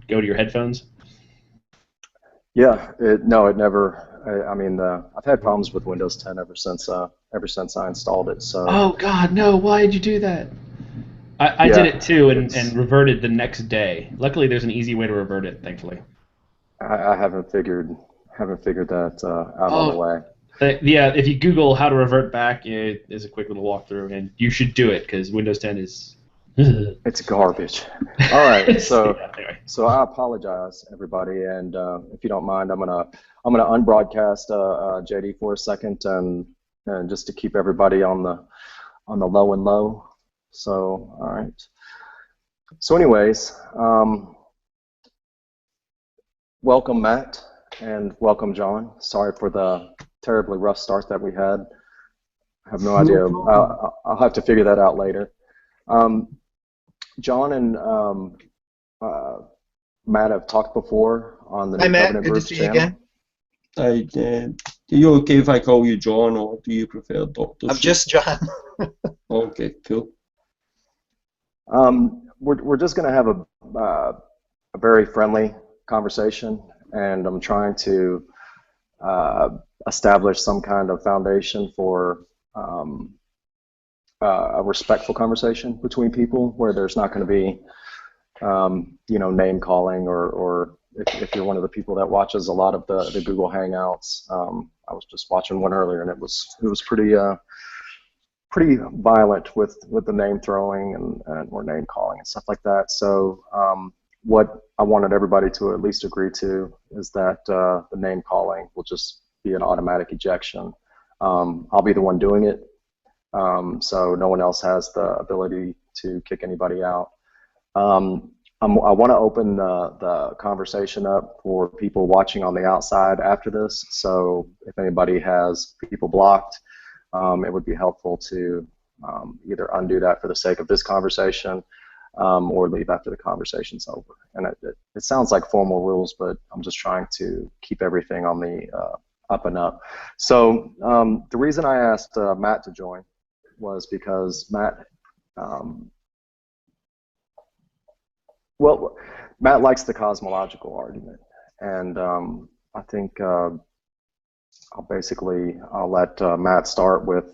go to your headphones? Yeah, no, it never. I mean, I've had problems with Windows 10 ever since I installed it. So Oh God, no! Why did you do that? I did it yeah, too and it's reverted the next day. Luckily, there's an easy way to revert it, thankfully. I haven't figured that out all the Oh, way. yeah. If you Google how to revert back, it is a quick little walkthrough, and you should do it because Windows 10 is. It's garbage. All right, Yeah. Anyway. so I apologize, everybody, and if you don't mind, I'm gonna unbroadcast JD for a second, and just to keep everybody on the low and low. So all right. So anyways, welcome Matt and welcome John. Sorry for the terribly rough start that we had. I have no No idea. problem. I'll have to figure that out later. Um, John and Matt have talked before on the Hi, New Matt. Covenant Good to Groups see you channel. again. Are you okay if I call you John, or do you prefer Doctor I'm Seuss? just John. Okay, cool. We're just going to have a very friendly conversation, and I'm trying to uh, establish some kind of foundation for a respectful conversation between people, where there's not going to be name calling, or if you're one of the people that watches a lot of the Google Hangouts. I was just watching one earlier, and it was pretty violent with the name throwing and or name calling and stuff like that. So what I wanted everybody to at least agree to is that the name calling will just be an automatic ejection. I'll be the one doing it, so no one else has the ability to kick anybody out. I want to open the conversation up for people watching on the outside after this. So if anybody has people blocked, it would be helpful to either undo that for the sake of this conversation, or leave after the conversation's over. And it sounds like formal rules, but I'm just trying to keep everything on the up and up. So the reason I asked Matt to join was because um, Matt likes the cosmological argument, and I think I'll let Matt start with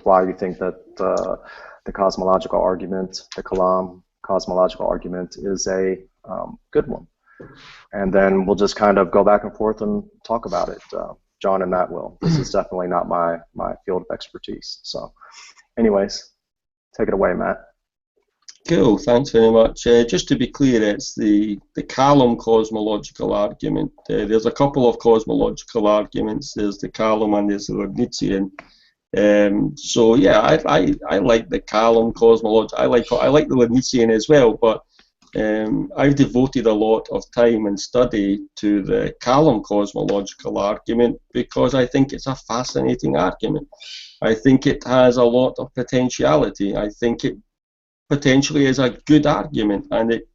why you think that the cosmological argument, the kalam cosmological argument, is a good one, and then we'll just kind of go back and forth and talk about it. John and Matt will. This is definitely not my field of expertise. So, anyways, take it away, Matt. Cool, thanks very much. Just to be clear, it's the kalam cosmological argument. There's a couple of cosmological arguments. There's the kalam and there's the Leibnizian. So yeah, I like the kalam cosmology. I like the Leibnizian as well, but I've devoted a lot of time and study to the kalam cosmological argument because I think it's a fascinating argument. I think it has a lot of potentiality. I think it potentially is a good argument, and it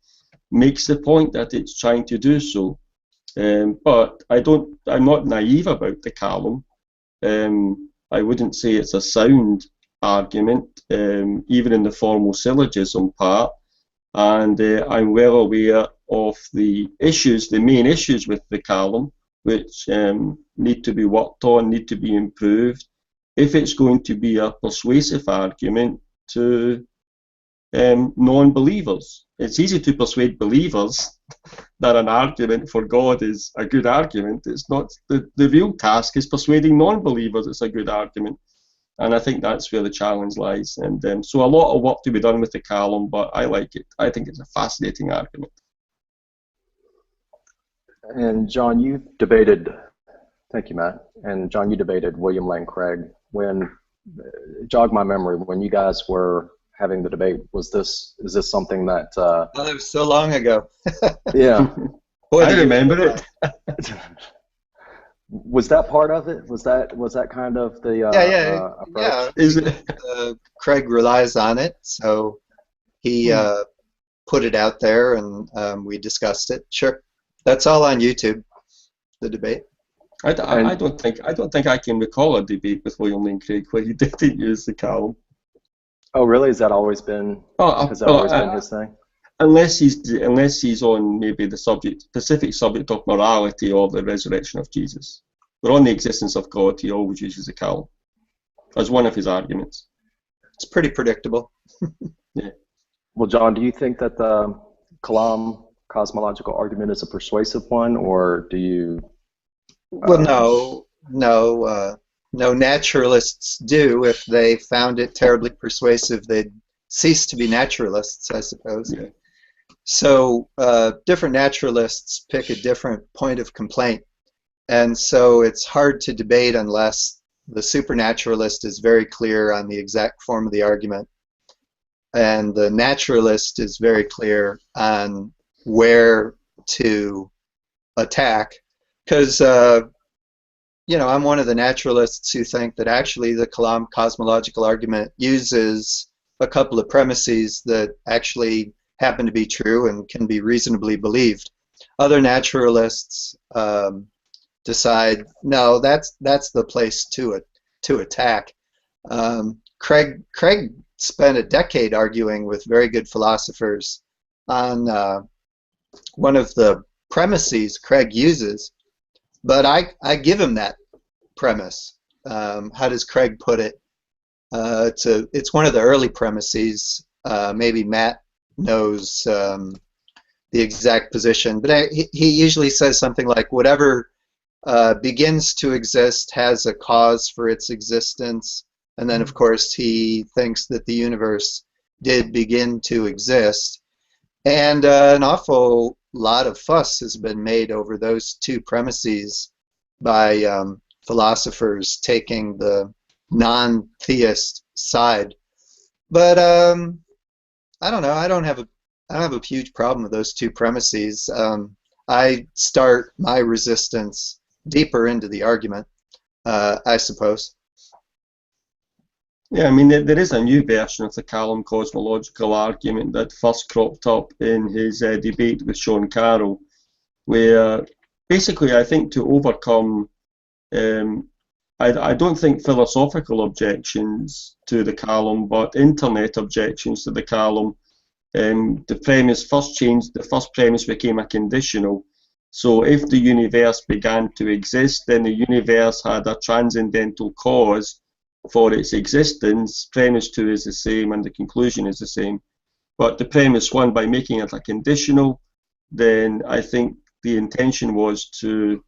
makes the point that it's trying to do so. But I'm not naive about the kalam. I wouldn't say it's a sound argument, even in the formal syllogism part. And I'm well aware of the main issues with the kalam, which need to be worked on, need to be improved, if it's going to be a persuasive argument to non-believers. It's easy to persuade believers that an argument for God is a good argument. It's not. The real task is persuading non-believers it's a good argument. And I think that's where the challenge lies. And so a lot of work to be done with the kalam, but I like it. I think it's a fascinating argument. And John, you debated. Thank you, Matt. And John, you debated William Lane Craig. When jog my memory, when you guys were having the debate, is this something that Oh, that was so long ago. yeah, Boy, I the years remember go it. by. was that part of it? Was that kind of the approach? Yeah. Is it? Craig relies on it, so he put it out there, and we discussed it. Sure, that's all on YouTube. The debate. I don't think I can recall a debate with William Lane Craig where he didn't use the kalam. Oh, really? Has that always been Oh, has that always been his thing? unless he's on maybe the specific subject of morality or the resurrection of Jesus. But on the existence of God, he always uses the kalam as one of his arguments. It's pretty predictable. Yeah. Well, John, do you think that the kalam cosmological argument is a persuasive one, or do you? Well, no naturalists do. If they found it terribly persuasive, they'd cease to be naturalists, I suppose. Yeah. So different naturalists pick a different point of complaint, and so it's hard to debate unless the supernaturalist is very clear on the exact form of the argument, and the naturalist is very clear on where to attack. Because I'm one of the naturalists who think that actually the kalam cosmological argument uses a couple of premises that actually happen to be true and can be reasonably believed. Other naturalists decide, no, that's the place to attack. Craig spent a decade arguing with very good philosophers on one of the premises Craig uses, but I give him that premise. How does Craig put it? It's one of the early premises. Maybe Matt knows the exact position, but he usually says something like, whatever begins to exist has a cause for its existence, and then of course he thinks that the universe did begin to exist, and an awful lot of fuss has been made over those two premises by philosophers taking the non-theist side. But I don't know. I don't have a huge problem with those two premises. I start my resistance deeper into the argument, I suppose. Yeah, I mean, there is a new version of the kalam cosmological argument that first cropped up in his debate with Sean Carroll, where basically I think to overcome, I don't think philosophical objections to the kalam, but internet objections to the kalam, the first premise became a conditional. So if the universe began to exist, then the universe had a transcendental cause for its existence. Premise 2 is the same and the conclusion is the same. But the premise 1, by making it a conditional, then I think the intention was to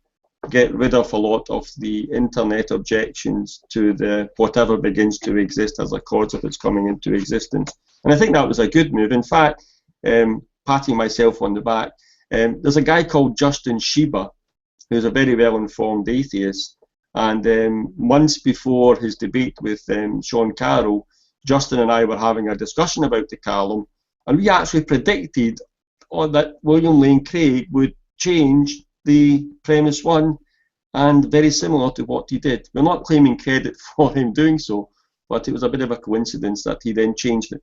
get rid of a lot of the internet objections to the whatever begins to exist as a cause of its coming into existence. And I think that was a good move. In fact, patting myself on the back, there's a guy called Justin Sheba, who's a very well-informed atheist, and months before his debate with Sean Carroll, Justin and I were having a discussion about the kalam, and we actually predicted that William Lane Craig would change the premise 1, and very similar to what he did. We're not claiming credit for him doing so, but it was a bit of a coincidence that he then changed it.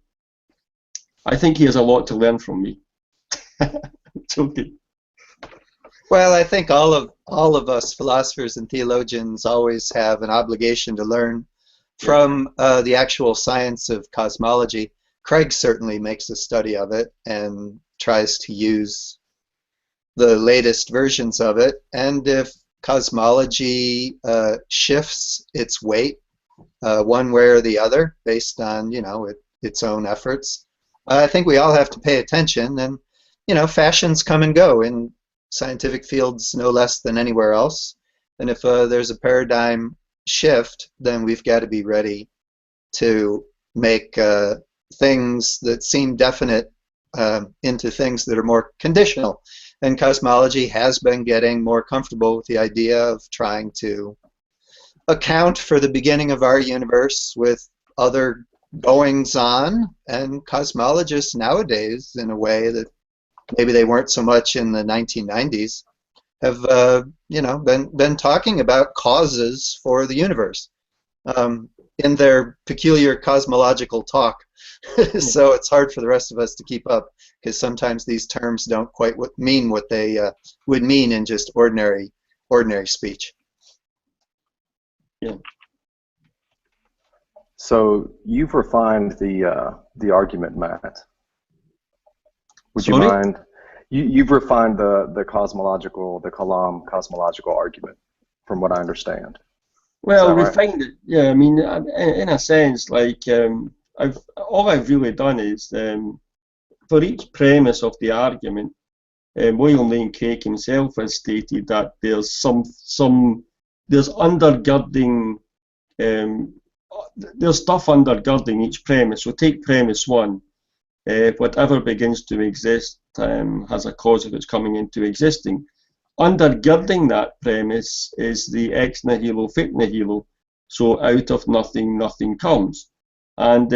I think he has a lot to learn from me. It's okay. Well, I think all of us philosophers and theologians always have an obligation to learn from the actual science of cosmology. Craig certainly makes a study of it and tries to use the latest versions of it. And if cosmology shifts its weight one way or the other based on its own efforts, I think we all have to pay attention. And fashions come and go in scientific fields no less than anywhere else. And if there's a paradigm shift, then we've got to be ready to make things that seem definite into things that are more conditional. And cosmology has been getting more comfortable with the idea of trying to account for the beginning of our universe with other goings on, and cosmologists nowadays, in a way that maybe they weren't so much in the 1990s, have been talking about causes for the universe in their peculiar cosmological talk. So it's hard for the rest of us to keep up, because sometimes these terms don't quite mean what they would mean in just ordinary speech. Yeah. So you've refined the argument, Matt. Would you Sorry? mind? You've refined the cosmological, the kalam cosmological argument, from what I understand. Is Well, that right? refined it. Yeah, I mean, in a sense, like all I've really done is for each premise of the argument, William Lane Craig himself has stated that there's undergirding, um, there's stuff undergirding each premise. So take premise one. Whatever begins to exist has a cause of its coming into existing. Undergirding that premise is the ex nihilo fit nihilo, so out of nothing, nothing comes. And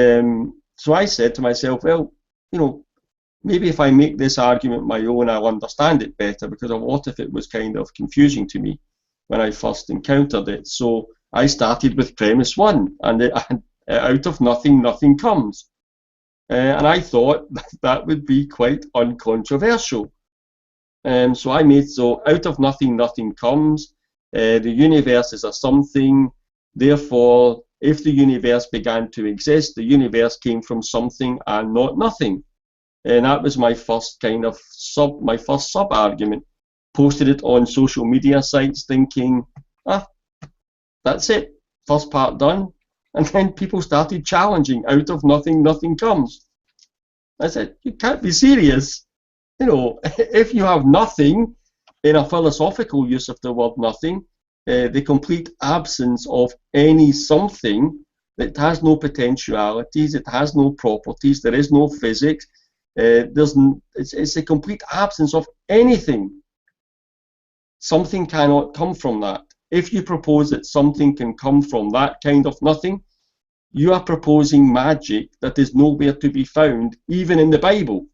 so I said to myself, well, maybe if I make this argument my own, I'll understand it better, because a lot of it was kind of confusing to me when I first encountered it. So I started with premise one, and out of nothing, nothing comes. And I thought that would be quite uncontroversial. So I made, so out of nothing, nothing comes. The universe is a something. Therefore, if the universe began to exist, the universe came from something and not nothing. And that was my first kind of sub argument. Posted it on social media sites, thinking, that's it, first part done. And then people started challenging, out of nothing, nothing comes. I said, you can't be serious. If you have nothing, in a philosophical use of the word nothing, the complete absence of any something that has no potentialities, it has no properties, there is no physics, it's a complete absence of anything. Something cannot come from that. If you propose that something can come from that kind of nothing, you are proposing magic that is nowhere to be found, even in the Bible.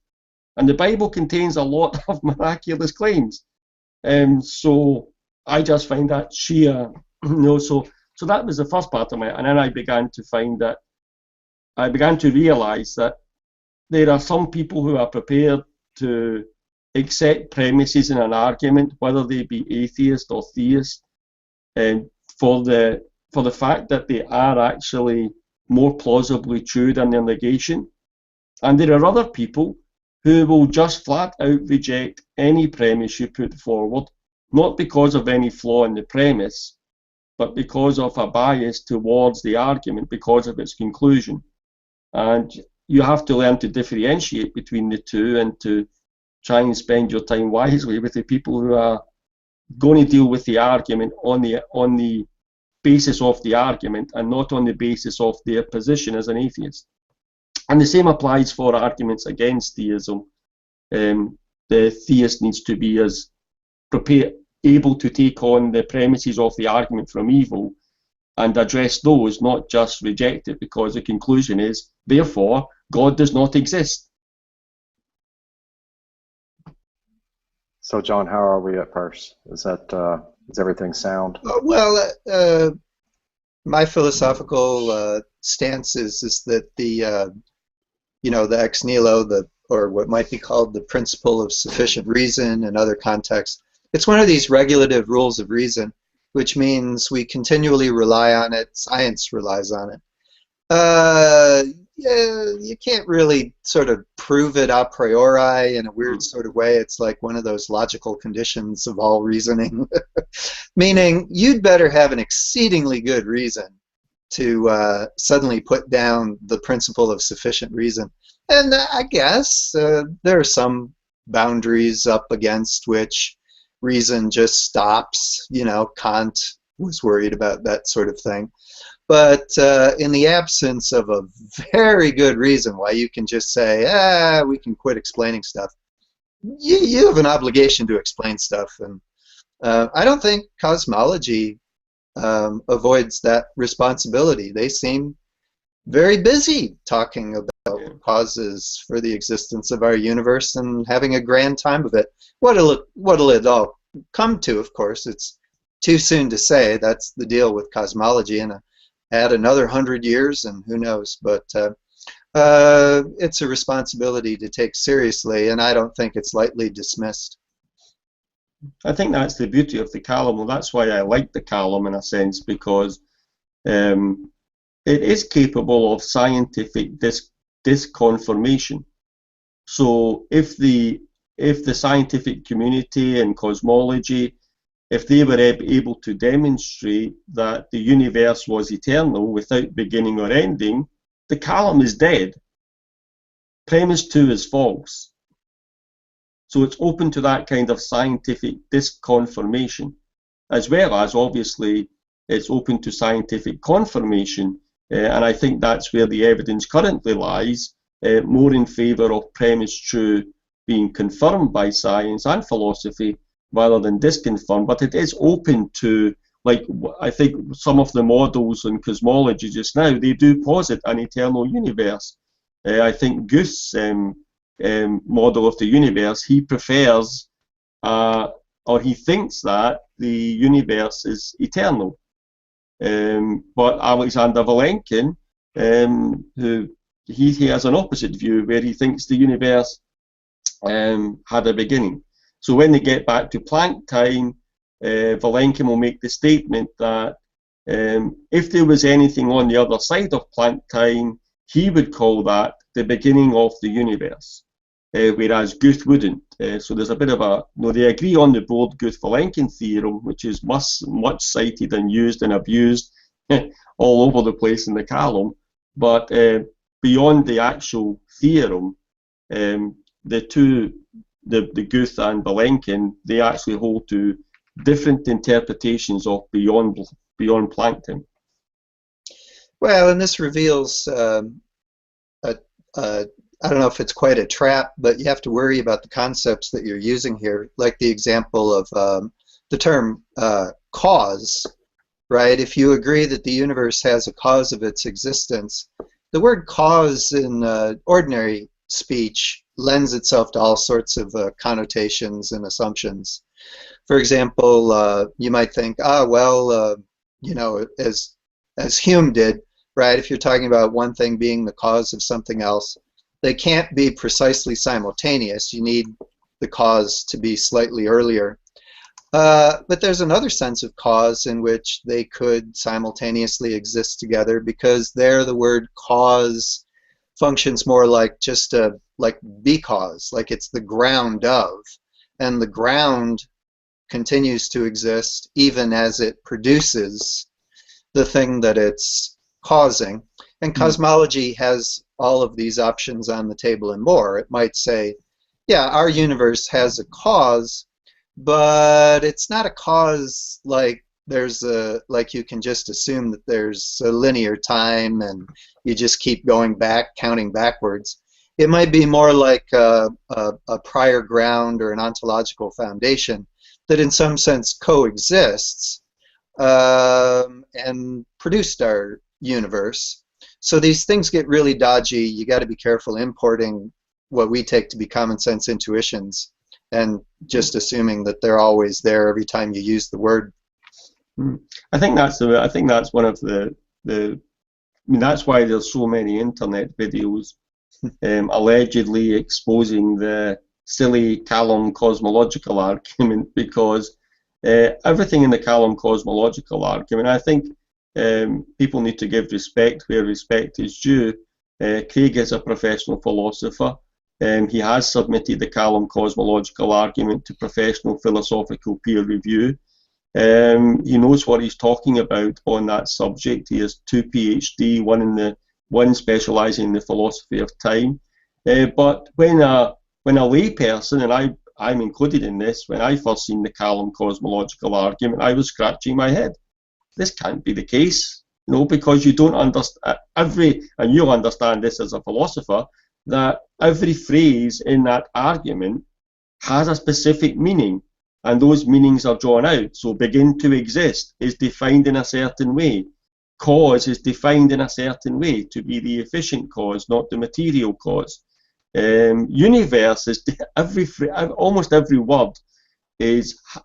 And the Bible contains a lot of miraculous claims. So I just find that sheer, so that was the first part of and then I began to realize that there are some people who are prepared to accept premises in an argument, whether they be atheist or theist, for the fact that they are actually more plausibly true than their negation. And there are other people who will just flat out reject any premise you put forward, not because of any flaw in the premise, but because of a bias towards the argument, because of its conclusion. And you have to learn to differentiate between the two and to try and spend your time wisely with the people who are going to deal with the argument on the basis of the argument and not on the basis of their position as an atheist. And the same applies for arguments against theism. The theist needs to be as able to take on the premises of the argument from evil and address those, not just reject it because the conclusion is, therefore, God does not exist. So, John, how are we at first? Is everything sound? Well, my philosophical stance is that the ex nihilo, or what might be called the principle of sufficient reason in other contexts, it's one of these regulative rules of reason, which means we continually rely on it. Science relies on it. Yeah, you can't really sort of prove it a priori in a weird sort of way. It's like one of those logical conditions of all reasoning, meaning you'd better have an exceedingly good reason to suddenly put down the principle of sufficient reason. And I guess there are some boundaries up against which reason just stops. Kant was worried about that sort of thing. But in the absence of a very good reason why you can just say, we can quit explaining stuff, you have an obligation to explain stuff. And I don't think cosmology avoids that responsibility. They seem very busy talking about causes for the existence of our universe and having a grand time of it. What'll it all come to, of course? It's too soon to say. That's the deal with cosmology, and add another 100 years and who knows, but it's a responsibility to take seriously, and I don't think it's lightly dismissed. I think that's the beauty of the kalam. Well, that's why I like the kalam in a sense, because it is capable of scientific disconfirmation. So if the scientific community and cosmology, if they were able to demonstrate that the universe was eternal without beginning or ending, the kalam is dead. Premise 2 is false. So it's open to that kind of scientific disconfirmation, as well as obviously it's open to scientific confirmation, and I think that's where the evidence currently lies, more in favour of premise 2 being confirmed by science and philosophy rather than disconfirmed, but it is open to, like, I think some of the models in cosmology just now, they do posit an eternal universe. I think Guth's model of the universe, he prefers, or he thinks that the universe is eternal. But Alexander Vilenkin, who he has an opposite view where he thinks the universe had a beginning. So when they get back to Planck time, Vilenkin will make the statement that if there was anything on the other side of Planck time, he would call that the beginning of the universe, whereas Guth wouldn't. So there's a bit of a, they agree on the board Guth-Vilenkin theorem, which is much cited and used and abused all over the place in the kalam, but beyond the actual theorem, the Guth and Vilenkin, they actually hold to different interpretations of beyond Planck time. Well, and this reveals I don't know if it's quite a trap, but you have to worry about the concepts that you're using here, like the example of the term cause, right? If you agree that the universe has a cause of its existence, the word cause in ordinary speech lends itself to all sorts of connotations and assumptions. For example, you might think, you know, as Hume did, right? If you're talking about one thing being the cause of something else, they can't be precisely simultaneous. You need the cause to be slightly earlier. But there's another sense of cause in which they could simultaneously exist together, because there the word cause functions more like just like because, like it's the ground of, and the ground continues to exist even as it produces the thing that it's causing. And cosmology has all of these options on the table and more. It might say, yeah, our universe has a cause, but it's not a cause like there's a, like you can just assume that there's a linear time and you just keep going back, counting backwards. It might be more like a prior ground or an ontological foundation that in some sense coexists and produced our universe. So these things get really dodgy. You got to be careful importing what we take to be common sense intuitions and just assuming that they're always there every time you use the word. I think that's one of the I mean, that's why there's so many internet videos allegedly exposing the silly kalam cosmological argument, because everything in the kalam cosmological argument, I think people need to give respect where respect is due. Craig is a professional philosopher. He has submitted the kalam cosmological argument to professional philosophical peer review. He knows what he's talking about on that subject. He has 2 PhD, one specialising in the philosophy of time. But when a layperson, and I'm included in this, when I first seen the kalam cosmological argument, I was scratching my head. This can't be the case, because you don't understand and you'll understand this as a philosopher, that every phrase in that argument has a specific meaning, and those meanings are drawn out. So begin to exist is defined in a certain way. Cause is defined in a certain way to be the efficient cause, not the material cause. Universe is almost every word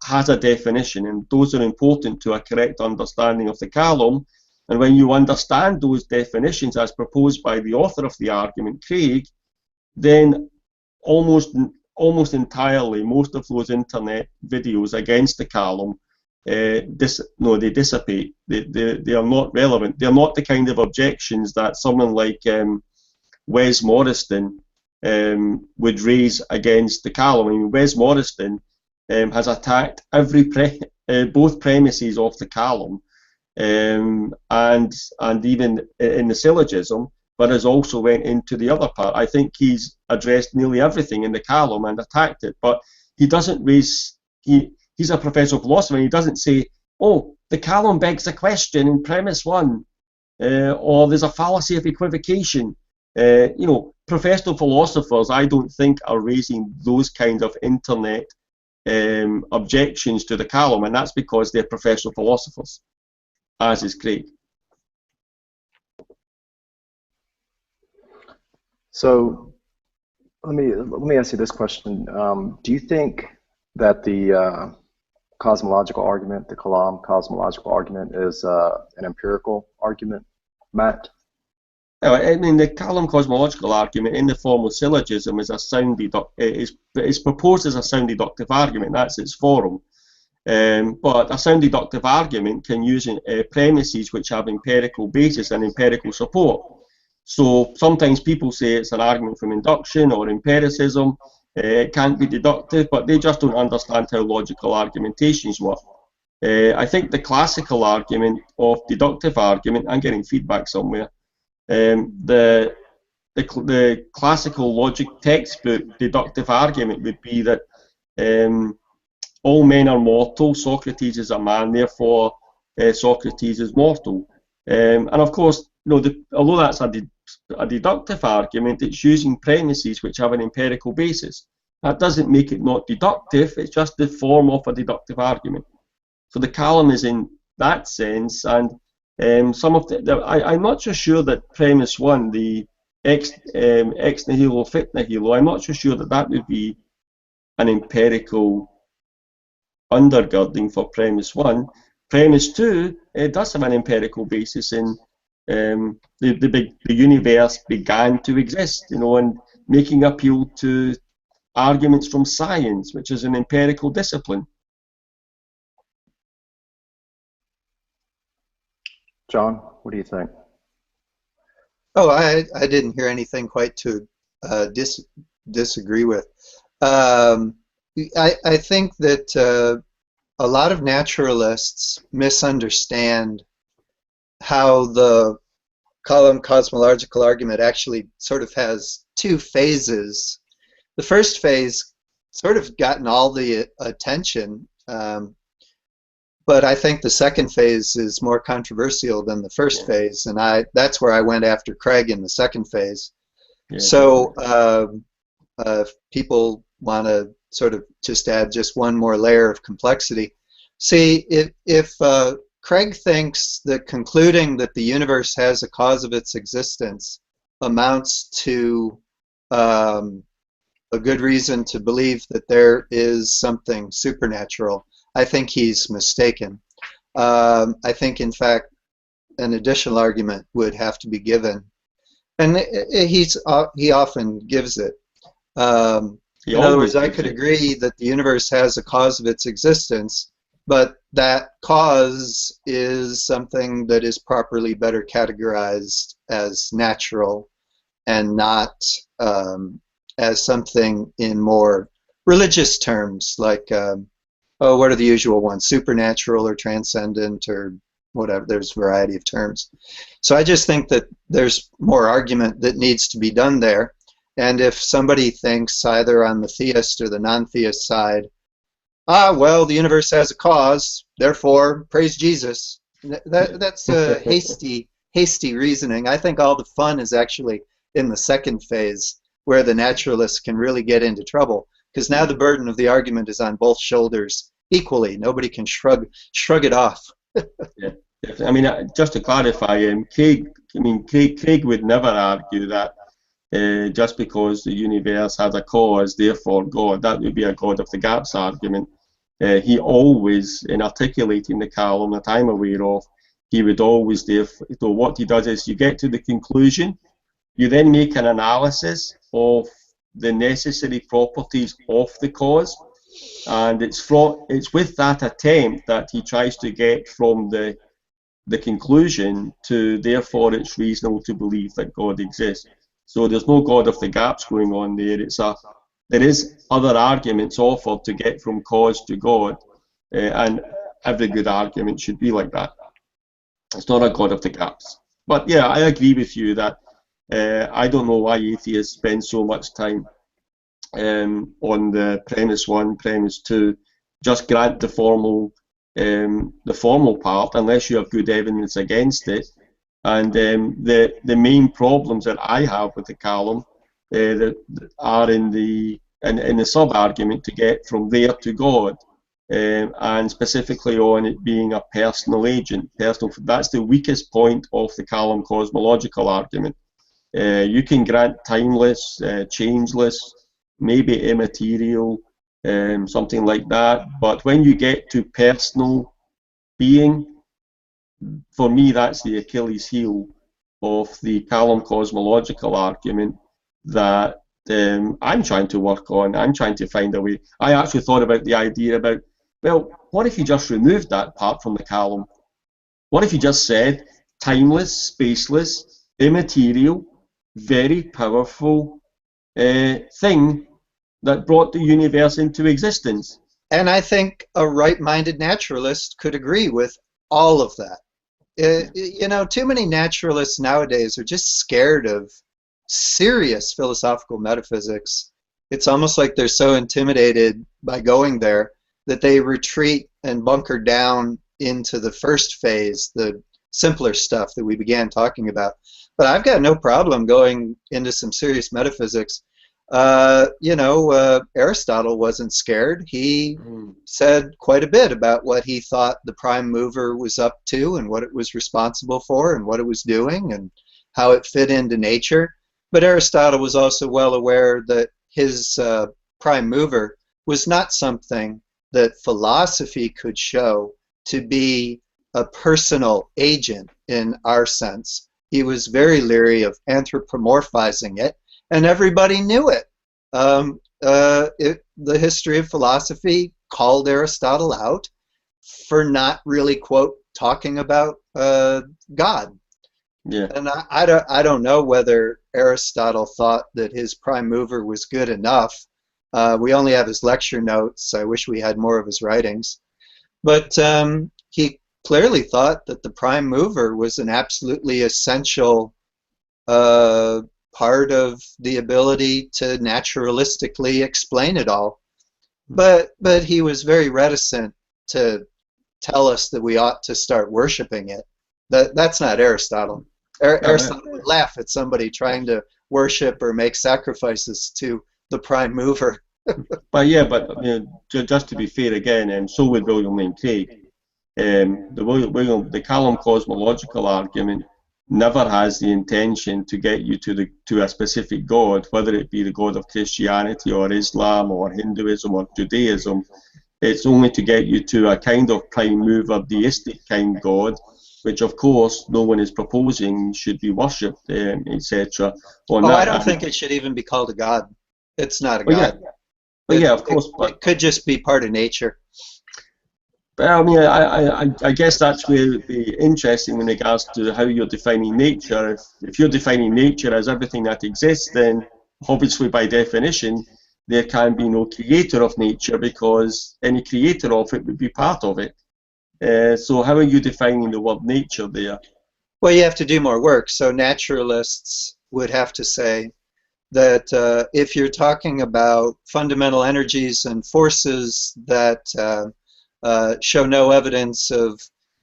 has a definition, and those are important to a correct understanding of the kalam. And when you understand those definitions as proposed by the author of the argument, Craig, then almost entirely most of those internet videos against the kalam they dissipate. They are not relevant. They're not the kind of objections that someone like Wes Morriston would raise against the Calum. I mean, Wes Morriston has attacked both premises of the Calum, and even in the syllogism, but has also went into the other part. I think he's addressed nearly everything in the Calum and attacked it, but he doesn't raise. He's a professor of philosophy, and he doesn't say, "Oh, the Calum begs a question in premise one," or "There's a fallacy of equivocation." Professional philosophers, I don't think, are raising those kinds of internet objections to the Calum, and that's because they're professional philosophers, as is Craig. So let me ask you this question: do you think that the cosmological argument, the kalam cosmological argument, is an empirical argument, Matt? I mean, the Calum cosmological argument in the form of syllogism is is proposed as a sound deductive argument. That's its form. But a sound deductive argument can use premises which have empirical basis and empirical support. So sometimes people say it's an argument from induction or empiricism. It can't be deductive, but they just don't understand how logical argumentations work. I think the classical argument of deductive argument, I'm getting feedback somewhere, the classical logic textbook deductive argument would be that all men are mortal, Socrates is a man, therefore Socrates is mortal. And of course, although that's a deductive argument, it's using premises which have an empirical basis. That doesn't make it not deductive, it's just the form of a deductive argument. So the Calum is in that sense, and some of I'm not so sure that premise one, the ex nihilo fit nihilo, I'm not so sure that would be an empirical undergirding for premise one. Premise two, it does have an empirical basis in the universe began to exist, and making appeal to arguments from science, which is an empirical discipline. John, what do you think? Oh, I didn't hear anything quite to disagree with. I think that a lot of naturalists misunderstand how the Calum cosmological argument actually sort of has two phases. The first phase sort of gotten all the attention, but I think the second phase is more controversial than the first phase, and that's where I went after Craig in the second phase. Yeah, so if people want to sort of just add just one more layer of complexity, see, if Craig thinks that concluding that the universe has a cause of its existence amounts to a good reason to believe that there is something supernatural, I think he's mistaken. I think, in fact, an additional argument would have to be given, and he often gives it. In other words, I could agree that the universe has a cause of its existence, but that cause is something that is properly better categorized as natural and not as something in more religious terms, like what are the usual ones? Supernatural or transcendent or whatever. There's a variety of terms. So I just think that there's more argument that needs to be done there. And if somebody thinks either on the theist or the non-theist side, well, the universe has a cause, therefore praise Jesus, that's a hasty reasoning. I think all the fun is actually in the second phase, where the naturalists can really get into trouble, because now the burden of the argument is on both shoulders equally. Nobody can shrug it off. Yeah. I mean, just to clarify, Craig would never argue that just because the universe has a cause, therefore God. That would be a God of the gaps argument. He always, in articulating the Calum that I'm aware of, he would always, so what he does is you get to the conclusion, you then make an analysis of the necessary properties of the cause, and it's with that attempt that he tries to get from the conclusion to therefore it's reasonable to believe that God exists. So there's no God of the gaps going on there. There is other arguments offered to get from cause to God, and every good argument should be like that. It's not a God of the gaps. But yeah, I agree with you that I don't know why atheists spend so much time on the premise one, premise two. Just grant the formal part unless you have good evidence against it. And the main problems that I have with the Kalam that are in the sub argument to get from there to God, and specifically on it being a personal agent. That's the weakest point of the Kalam cosmological argument. You can grant timeless, changeless, maybe immaterial, something like that. But when you get to personal being, for me, that's the Achilles heel of the Kalam cosmological argument that I'm trying to work on. I'm trying to find a way. I actually thought about the idea about, well, what if you just removed that part from the Kalam? What if you just said timeless, spaceless, immaterial, very powerful thing that brought the universe into existence? And I think a right-minded naturalist could agree with all of that. You know, too many naturalists nowadays are just scared of serious philosophical metaphysics. It's almost like they're so intimidated by going there that they retreat and bunker down into the first phase, the simpler stuff that we began talking about. But I've got no problem going into some serious metaphysics. Aristotle wasn't scared. He said quite a bit about what he thought the prime mover was up to and what it was responsible for and what it was doing and how it fit into nature. But Aristotle was also well aware that his prime mover was not something that philosophy could show to be a personal agent in our sense. He was very leery of anthropomorphizing it, and everybody knew it. The history of philosophy called Aristotle out for not really, quote, talking about God. Yeah. And I don't know whether Aristotle thought that his prime mover was good enough. We only have his lecture notes. I wish we had more of his writings. But he clearly thought that the prime mover was an absolutely essential part of the ability to naturalistically explain it all. But he was very reticent to tell us that we ought to start worshiping it. That's not Aristotle. Aristotle would laugh at somebody trying to worship or make sacrifices to the prime mover. But you know, just to be fair again, and so would William Lane Craig. The Kalam cosmological argument never has the intention to get you to a specific God, whether it be the God of Christianity or Islam or Hinduism or Judaism. It's only to get you to a kind of prime mover, deistic kind God, which of course no one is proposing should be worshipped, etc. I don't think it should even be called a God. It's not a God. Yeah, of course. It could just be part of nature. But I mean, I guess that's where it would be interesting in regards to how you're defining nature. If you're defining nature as everything that exists, then obviously by definition there can be no creator of nature, because any creator of it would be part of it. So how are you defining the word nature there? Well, you have to do more work. So naturalists would have to say that if you're talking about fundamental energies and forces that show no evidence of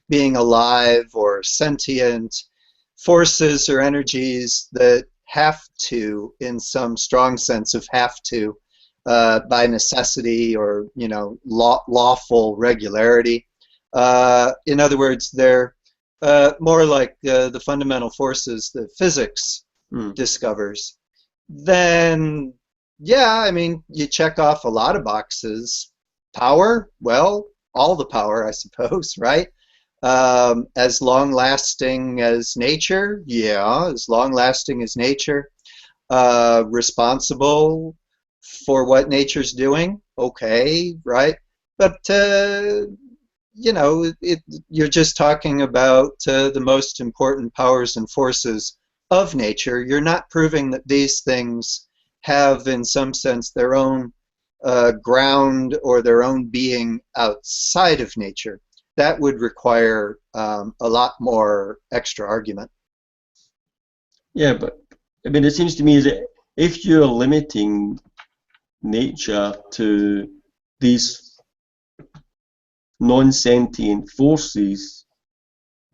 being alive or sentient, forces or energies that have to, in some strong sense of have to, by necessity or lawful regularity. In other words, they're more like the fundamental forces that physics discovers. Then, yeah, I mean, you check off a lot of boxes. Power, well, all the power, I suppose, right? As long-lasting as nature, yeah, as long-lasting as nature. Responsible for what nature's doing, okay, right? But you're just talking about the most important powers and forces of nature. You're not proving that these things have, in some sense, their own ground or their own being outside of nature. That would require a lot more extra argument. Yeah, but I mean, it seems to me that if you're limiting nature to these non-sentient forces,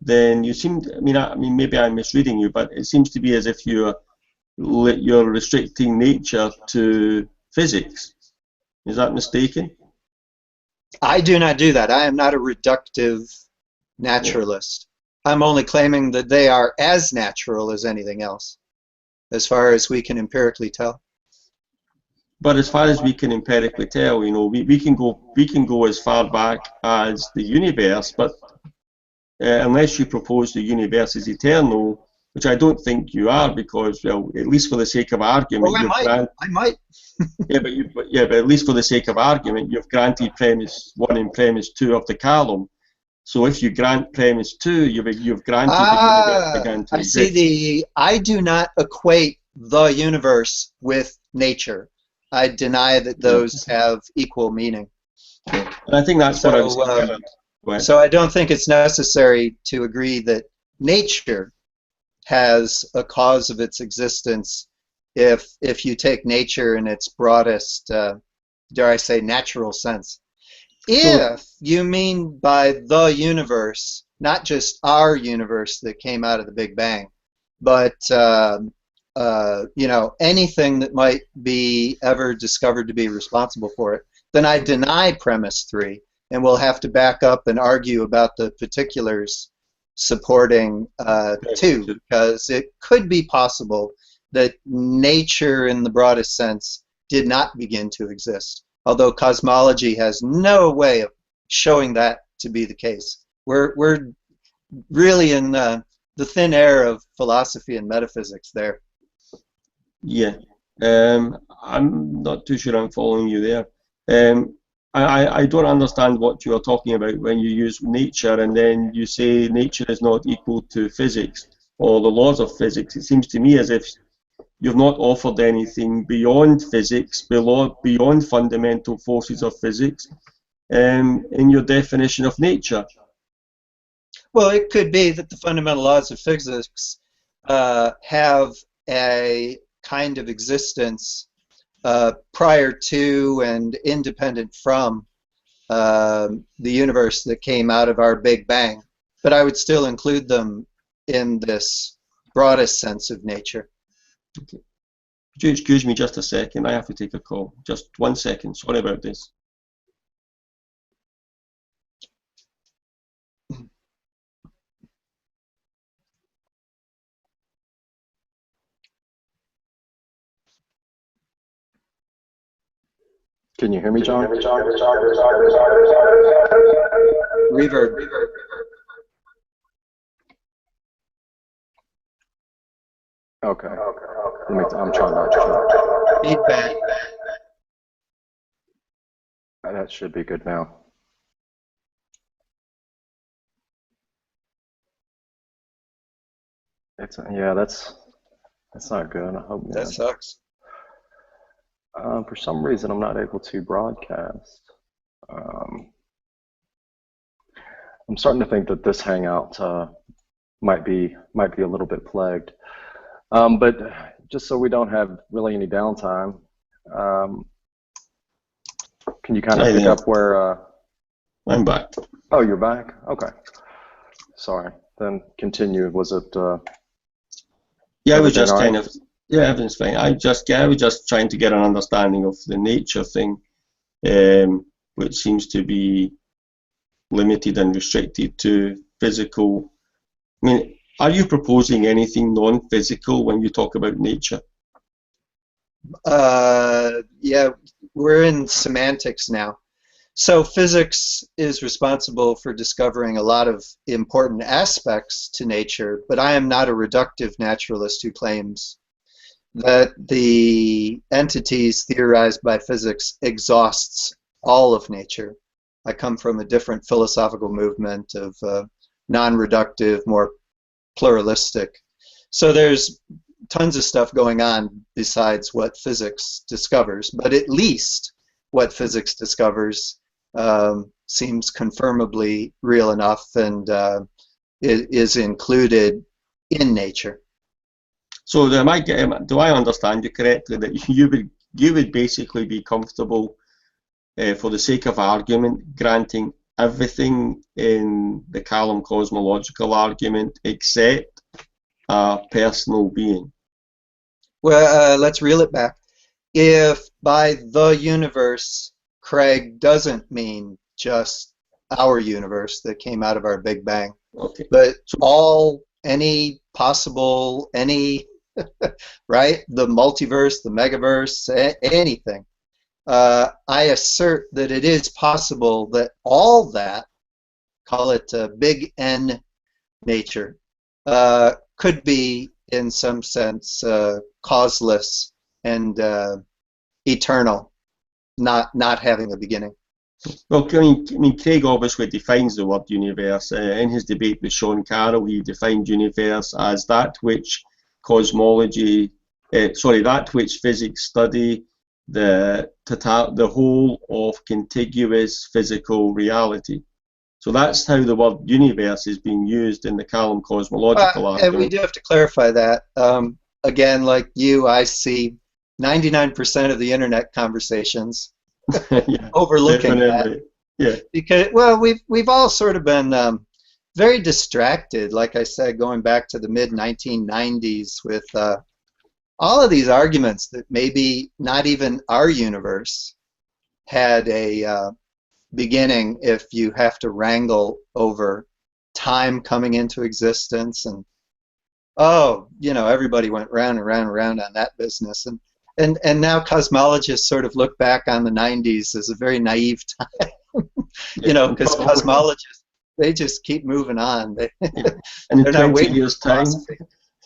then you seem, I mean, maybe I'm misreading you, but it seems to be as if you're restricting nature to physics. Is that mistaken? I do not do that. I am not a reductive naturalist. I'm only claiming that they are as natural as anything else, as far as we can empirically tell. But as far as we can empirically tell, you know, we can go as far back as the universe, but unless you propose the universe is eternal, which I don't think you are, because, well, at least for the sake of argument, I might. but at least for the sake of argument, you've granted premise 1 and premise 2 of the kalam. So if you grant premise 2, you've granted the universe began to exist. I do not equate the universe with nature. I deny that those have equal meaning. And I think that's what I was saying. So I don't think it's necessary to agree that nature has a cause of its existence if you take nature in its broadest, dare I say, natural sense. If you mean by the universe, not just our universe that came out of the Big Bang, but you know, anything that might be ever discovered to be responsible for it, then I deny premise 3, and we'll have to back up and argue about the particulars supporting 2, because it could be possible that nature in the broadest sense did not begin to exist, although cosmology has no way of showing that to be the case. We're really in the thin air of philosophy and metaphysics there. Yeah, I'm not too sure I'm following you there. I don't understand what you are talking about when you use nature and then you say nature is not equal to physics or the laws of physics. It seems to me as if you've not offered anything beyond physics, beyond fundamental forces of physics, in your definition of nature. Well, it could be that the fundamental laws of physics have a kind of existence prior to and independent from the universe that came out of our Big Bang, but I would still include them in this broadest sense of nature. Okay. Could you excuse me just a second? I have to take a call. Just 1 second. Sorry about this. Can you hear me, John? Reverb. Okay. I'm trying that. Feedback. That should be good now. Yeah, that's not good. I hope that sucks. For some reason, I'm not able to broadcast. I'm starting to think that this Hangout might be a little bit plagued. But just so we don't have really any downtime, can you kind of pick up where? I'm back. Oh, you're back? Okay. Sorry. Then continue. Was it? Yeah, we just kind of. Yeah, everything's fine. I was just trying to get an understanding of the nature thing, which seems to be limited and restricted to physical. I mean, are you proposing anything non-physical when you talk about nature? Yeah, we're in semantics now. So physics is responsible for discovering a lot of important aspects to nature, but I am not a reductive naturalist who claims that the entities theorized by physics exhausts all of nature. I come from a different philosophical movement of non-reductive, more pluralistic So there's tons of stuff going on besides what physics discovers, but at least what physics discovers seems confirmably real enough, and it is included in nature. So do I understand you correctly that you would basically be comfortable, for the sake of argument, granting everything in the Kalam cosmological argument except a personal being? Well, let's reel it back. If by the universe, Craig doesn't mean just our universe that came out of our Big Bang, Okay. but So, any possible, right? The multiverse, the megaverse, anything. I assert that it is possible that all that, call it big N nature, could be in some sense causeless and eternal, not having a beginning. well, Craig obviously defines the word universe. In his debate with Sean Carroll, he defined universe as that which that which physics study, the whole of contiguous physical reality. So that's how the word universe is being used in the Kalam cosmological And we argument. do have to clarify that. Again, like you, I see 99% of the internet conversations Yeah, overlooking that, definitely. Yeah. because well, we've all sort of been very distracted, like I said, going back to the mid 1990s with all of these arguments that maybe not even our universe had a beginning if you have to wrangle over time coming into existence, and everybody went round and round and round on that business, and now cosmologists sort of look back on the 90s as a very naive time, Yeah. because cosmologists, they just keep moving on. Yeah. And in They're not 20 waiting years' for time, philosophy.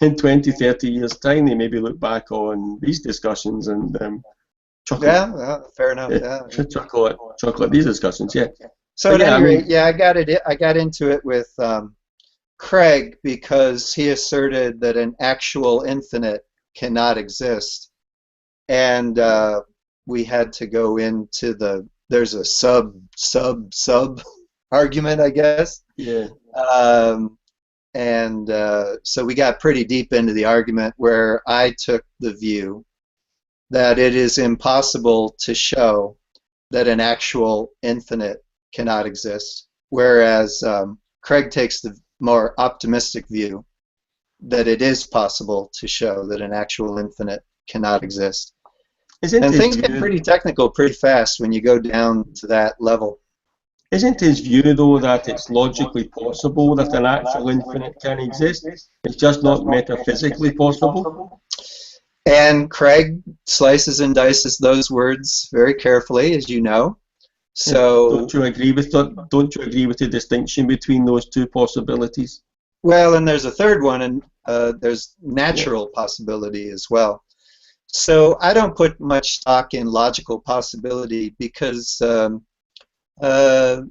in 20, 30 years' time, they maybe look back on these discussions and chuckle. Yeah, well, fair enough. Yeah. Yeah. Chuckle at these discussions, yeah. So But at yeah, I any rate, mean, yeah, I got into it with Craig because he asserted that an actual infinite cannot exist, and we had to go into there's a sub argument, I guess, yeah. um, and so we got pretty deep into the argument where I took the view that it is impossible to show that an actual infinite cannot exist, whereas Craig takes the more optimistic view that it is possible to show that an actual infinite cannot exist. Isn't And his things get view, pretty technical pretty fast when you go down to that level. isn't his view though that it's logically possible that an actual infinite can exist? It's just not metaphysically possible? And Craig slices and dices those words very carefully, as you know. Yeah. So, Don't you agree with the distinction between those two possibilities? well, and there's a third one, and there's Yeah. natural possibility as well. So I don't put much stock in logical possibility because uh,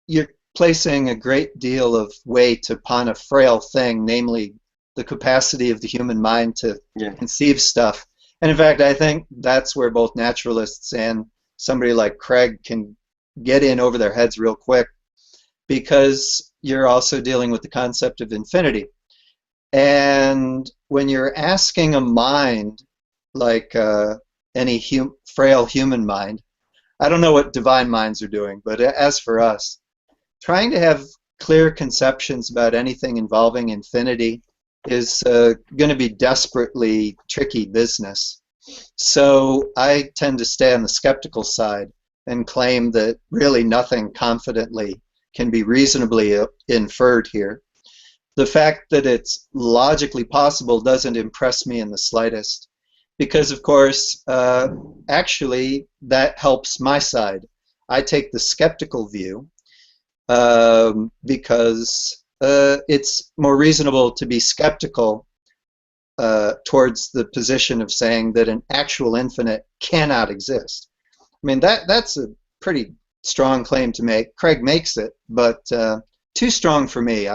you're placing a great deal of weight upon a frail thing, namely the capacity of the human mind to Yeah. conceive stuff. And in fact, I think that's where both naturalists and somebody like Craig can get in over their heads real quick, because you're also dealing with the concept of infinity. And when you're asking a mind like any frail human mind, I don't know what divine minds are doing, but as for us, trying to have clear conceptions about anything involving infinity is going to be desperately tricky business. So I tend to stay on the skeptical side and claim that really nothing confidently can be reasonably inferred here. The fact that it's logically possible doesn't impress me in the slightest, because of course, actually, that helps my side. I take the skeptical view because it's more reasonable to be skeptical towards the position of saying that an actual infinite cannot exist. I mean, that's a pretty strong claim to make. Craig makes it, but too strong for me.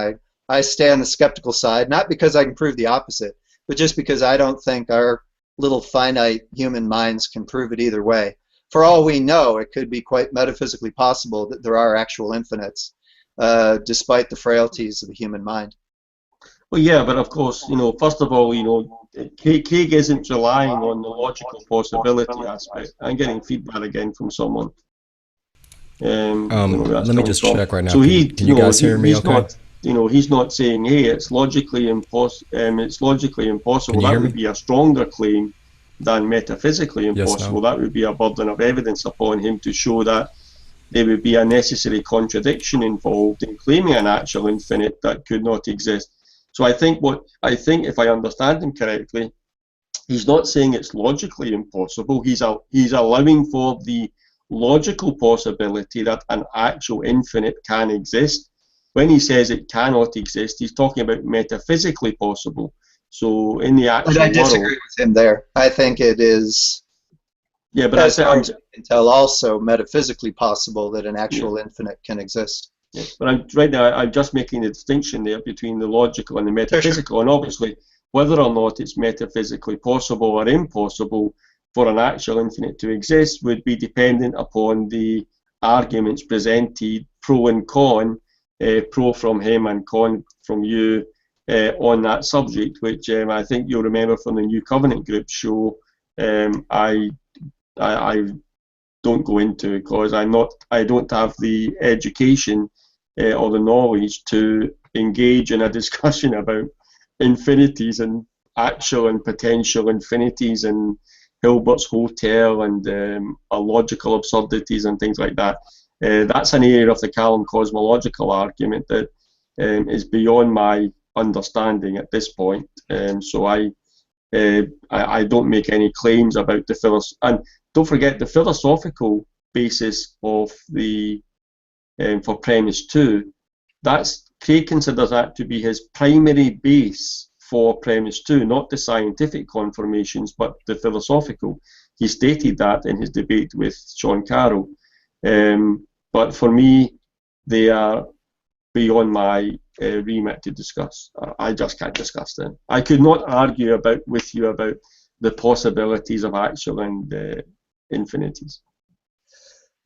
I stay on the skeptical side, not because I can prove the opposite, but just because I don't think our little finite human minds can prove it either way. For all we know, it could be quite metaphysically possible that there are actual infinites, despite the frailties of the human mind. Well, yeah, but of course, first of all, Craig isn't relying on the logical possibility aspect. I'm getting feedback again from someone. Where that's Let me coming just from. check right now. So Can you guys hear me he's okay? not, he's not saying, hey, it's logically impossible. Can you That hear would me? be a stronger claim than metaphysically Yes, impossible. no? That would be a burden of evidence upon him to show that there would be a necessary contradiction involved in claiming an actual infinite that could not exist. So I think if I understand him correctly, he's not saying it's logically impossible. He's allowing for the logical possibility that an actual infinite can exist. When he says it cannot exist, he's talking about metaphysically possible. So in the But I actual disagree world, with him there. I think it is, yeah, but as I, far I'm, as we can tell, also metaphysically possible that an yeah, actual infinite can exist. yeah. But right now I'm just making the distinction there between the logical and the Sure, sure. metaphysical, and obviously whether or not it's metaphysically possible or impossible for an actual infinite to exist would be dependent upon the arguments presented, pro and con, pro from him and con from you, on that subject, which I think you'll remember from the New Covenant group show. I don't go into because I don't have the education or the knowledge to engage in a discussion about infinities and actual and potential infinities and Hilbert's hotel and logical absurdities and things like that. That's an area of the Kalam cosmological argument that is beyond my understanding at this point. So I don't make any claims about the philosophy. And don't forget the philosophical basis of the for premise 2. That's Craig considers that to be his primary base for premise 2, not the scientific confirmations, but the philosophical. He stated that in his debate with Sean Carroll. But for me, they are beyond my remit to discuss. I just can't discuss them. I could not argue with you about the possibilities of actual and infinities.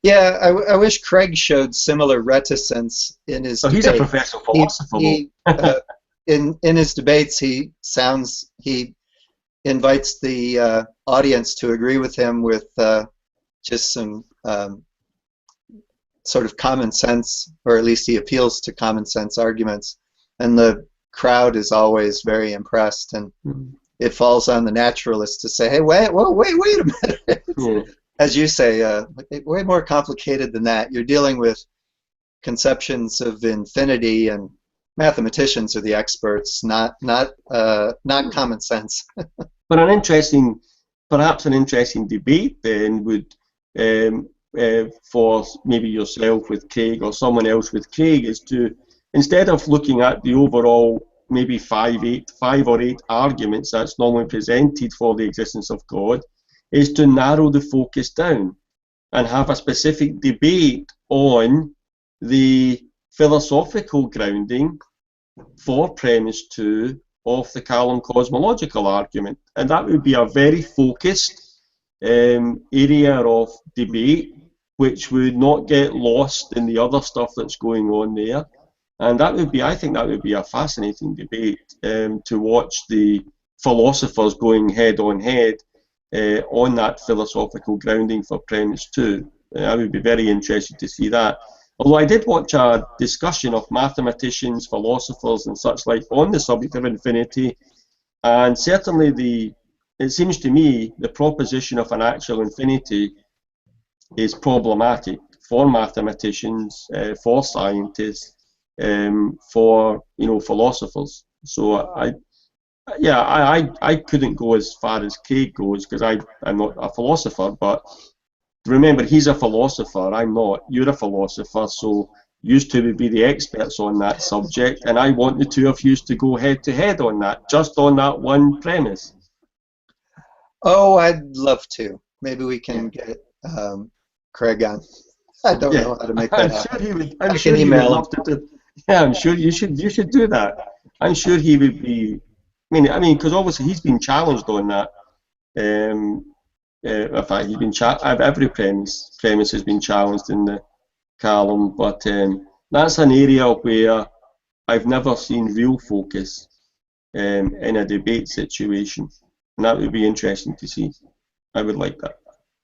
Yeah, I wish Craig showed similar reticence in his Oh, he's a debates. professor philosopher, In his debates, he invites the audience to agree with him with just some sort of common sense, or at least he appeals to common sense arguments, and the crowd is always very impressed, and it falls on the naturalist to say, hey, wait a minute. Yeah. As you say, way more complicated than that. You're dealing with conceptions of infinity, and mathematicians are the experts, not common sense. But perhaps an interesting debate then would, for maybe yourself with Craig or someone else with Craig, is to, instead of looking at the overall maybe five or eight arguments that's normally presented for the existence of God, is to narrow the focus down and have a specific debate on the philosophical grounding for premise 2 of the Kalam cosmological argument. And that would be a very focused area of debate, which would not get lost in the other stuff that's going on there. And I think that would be a fascinating debate to watch the philosophers going head on head on that philosophical grounding for premise 2. I would be very interested to see that. Although I did watch a discussion of mathematicians, philosophers, and such like on the subject of infinity, and certainly it seems to me the proposition of an actual infinity is problematic for mathematicians, for scientists, for philosophers. So I couldn't go as far as Craig goes because I'm not a philosopher, but remember, he's a philosopher, I'm not. You're a philosopher, so you two would be the experts on that subject, and I want the two of you to go head to head on that, just on that one premise. Oh, I'd love to. Maybe we can get Craig on. I don't know how to make that happen. I'm sure he would love to do. Yeah, I'm sure you should do that. I'm sure he would be. Because obviously he's been challenged on that. In fact, he's been every premise has been challenged in the column, but that's an area where I've never seen real focus in a debate situation, and that would be interesting to see. I would like that.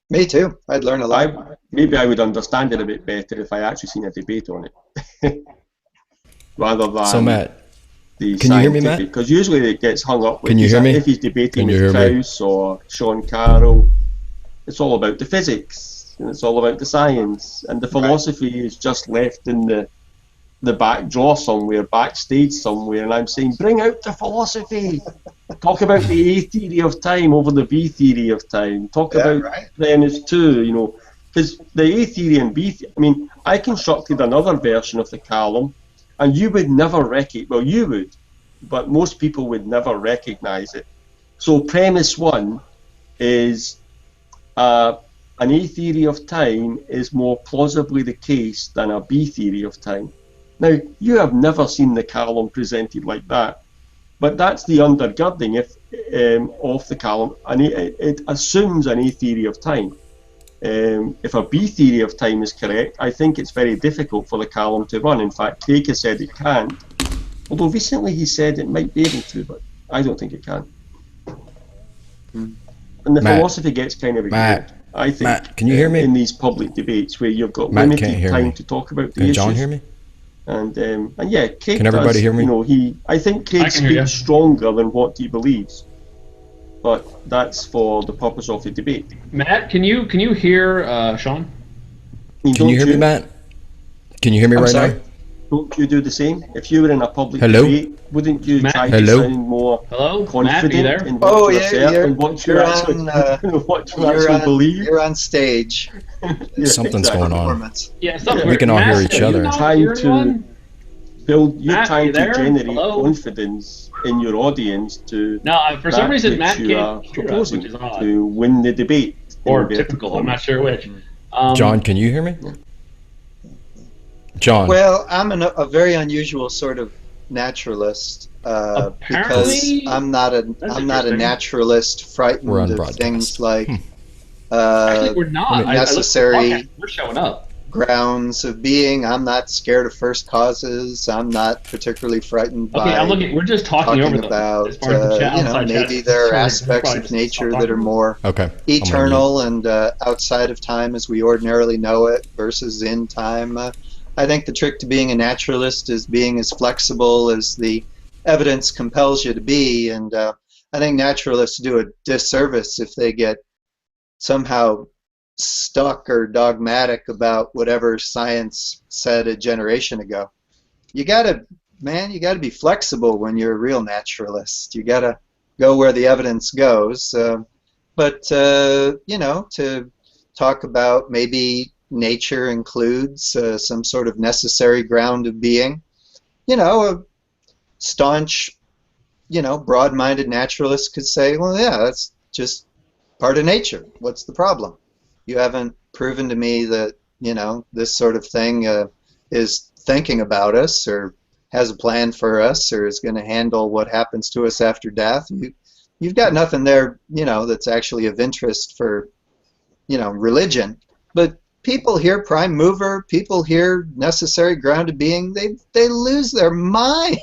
Me too. I'd learn a lot. Maybe I would understand it a bit better if I actually seen a debate on it, rather So than Matt, the can you hear me, scientific. Matt? Because usually it gets hung up with Can you hear me? if he's debating Can you with hear me? Krauss or Sean Carroll. It's all about the physics and it's all about the science, and the philosophy is just left in the back drawer somewhere, backstage somewhere, and I'm saying, bring out the philosophy. Talk about the A theory of time over the B theory of time. Talk about premise two, because the A theory and I constructed another version of the column, and you would never you would, but most people would never recognize it. So premise one is an A theory of time is more plausibly the case than a B theory of time. Now, you have never seen the column presented like that, but that's the undergirding of the column, and it assumes an A theory of time. If a B theory of time is correct, I think it's very difficult for the column to run. In fact, Craig has said it can't, although recently he said it might be able to, but I don't think it can. And the philosophy gets kind of ignored, I think. Matt, can you hear me? In these public debates where you've got Matt limited can't hear time me. to talk about the Can issues. John hear me? And yeah, Craig Can everybody does, hear me? I think Craig can hear you. speaks stronger than what he believes. But that's for the purpose of the debate. Matt, can you hear Sean? Can you hear me, Matt? Can you hear me right sorry? now? Don't you do the same? If you were in a public Hello? debate, wouldn't you Matt? try to Hello? sound more Hello? confident Matt, are you there? in what Oh, you yeah, assert you're- and what you you're actually, on, what you actually believe? You're on stage. Yeah, Something's exactly. going on. Performance. Yeah, something. We can all hear Matt, each are you other. not Trying hearing to anyone? You're Matt, trying you to there? generate Hello? confidence in your audience to No, for some that reason which Matt you are can't hear us, proposing which is odd. to win the debate. in Or inverted typical, I'm commas. not sure which. John, can you hear me? John. Well, I'm a very unusual sort of naturalist because Apparently- I'm not a That's I'm not a interesting. naturalist frightened We're on of broadcast. things like Actually, we're not. I looked at the necessary podcast, we're showing up. grounds of being. I'm not scared of first causes. I'm not particularly frightened Okay, by I'm looking. We're just talking over them about as far as the chat. outside chat maybe is there are concerned. We're aspects probably of just nature stop that are talking. more Okay. eternal and outside of time as we ordinarily know it versus in time. I think the trick to being a naturalist is being as flexible as the evidence compels you to be, and I think naturalists do a disservice if they get somehow stuck or dogmatic about whatever science said a generation ago. You gotta be flexible when you're a real naturalist. You gotta go where the evidence goes. But to talk about maybe nature includes some sort of necessary ground of being. A staunch, broad-minded naturalist could say, well, yeah, that's just part of nature. What's the problem? You haven't proven to me that, this sort of thing is thinking about us or has a plan for us or is going to handle what happens to us after death. You've got nothing there, that's actually of interest for, religion. But people hear prime mover, people hear necessary ground of being, they lose their mind.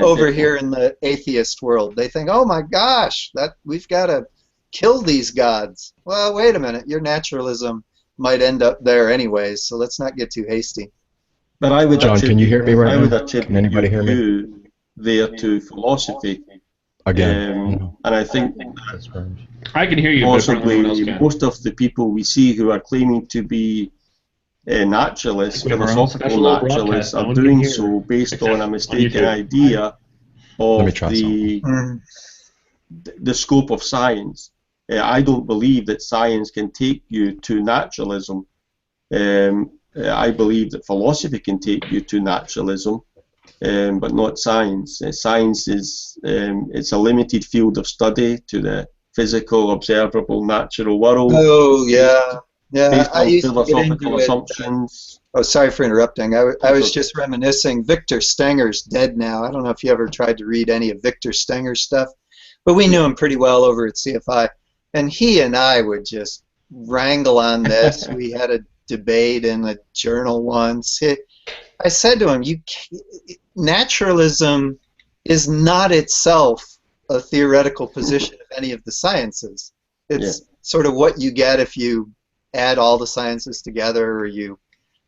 Over here in the atheist world, they think, "Oh my gosh, that we've got to kill these gods." Well, wait a minute, your naturalism might end up there anyways, so let's not get too hasty. But I would John, can you hear me right I would now? attribute Can anybody hear me? you there to philosophy. Again. And I think I can hear you, but apparently no one else possibly can. most of the people we see who are claiming to be naturalists, We have our own philosophical special little naturalists, broadcast. No are one can doing hear, so based except on a on mistaken YouTube. idea Let me of try the scope of science. I don't believe that science can take you to naturalism. I believe that philosophy can take you to naturalism, but not science. Science is it's a limited field of study to the physical, observable, natural world. Oh yeah, Yeah, based I on used to get into philosophical it. assumptions. Oh, sorry for interrupting. I It's was okay. just reminiscing. Victor Stenger's dead now. I don't know if you ever tried to read any of Victor Stenger's stuff, but we knew him pretty well over at CFI. And he and I would just wrangle on this. We had a debate in a journal once. I said to him, naturalism is not itself a theoretical position of any of the sciences. Yeah, It's sort of what you get if you add all the sciences together, or you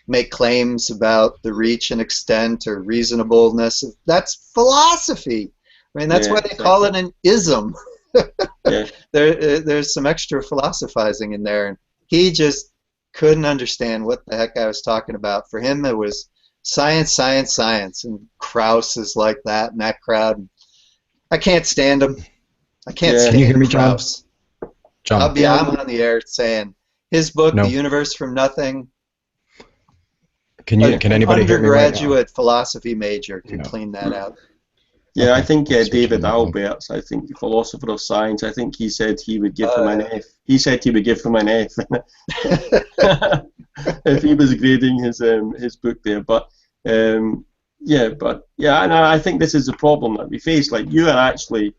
make claims about the reach and extent or reasonableness. That's philosophy. I mean, that's yeah, why they call exactly. it an ism. Yeah, There's some extra philosophizing in there, and he just couldn't understand what the heck I was talking about. For him, it was science, science, science, and Krauss is like that in that crowd. I can't stand him. I can't yeah, Can you hear stand me, John? Krauss. John, yeah. I'm on the air saying his book, The no. Universe from Nothing, Can an anybody hear me right now? undergraduate philosophy major could No. clean that out. Yeah, I Okay, think I'll switch David to mute. Alberts, I think the philosopher of science, I think he said he would give him an Uh, F. He said he would give him an F if he was grading his book there. But yeah, and I think this is the problem that we face. Like you are actually,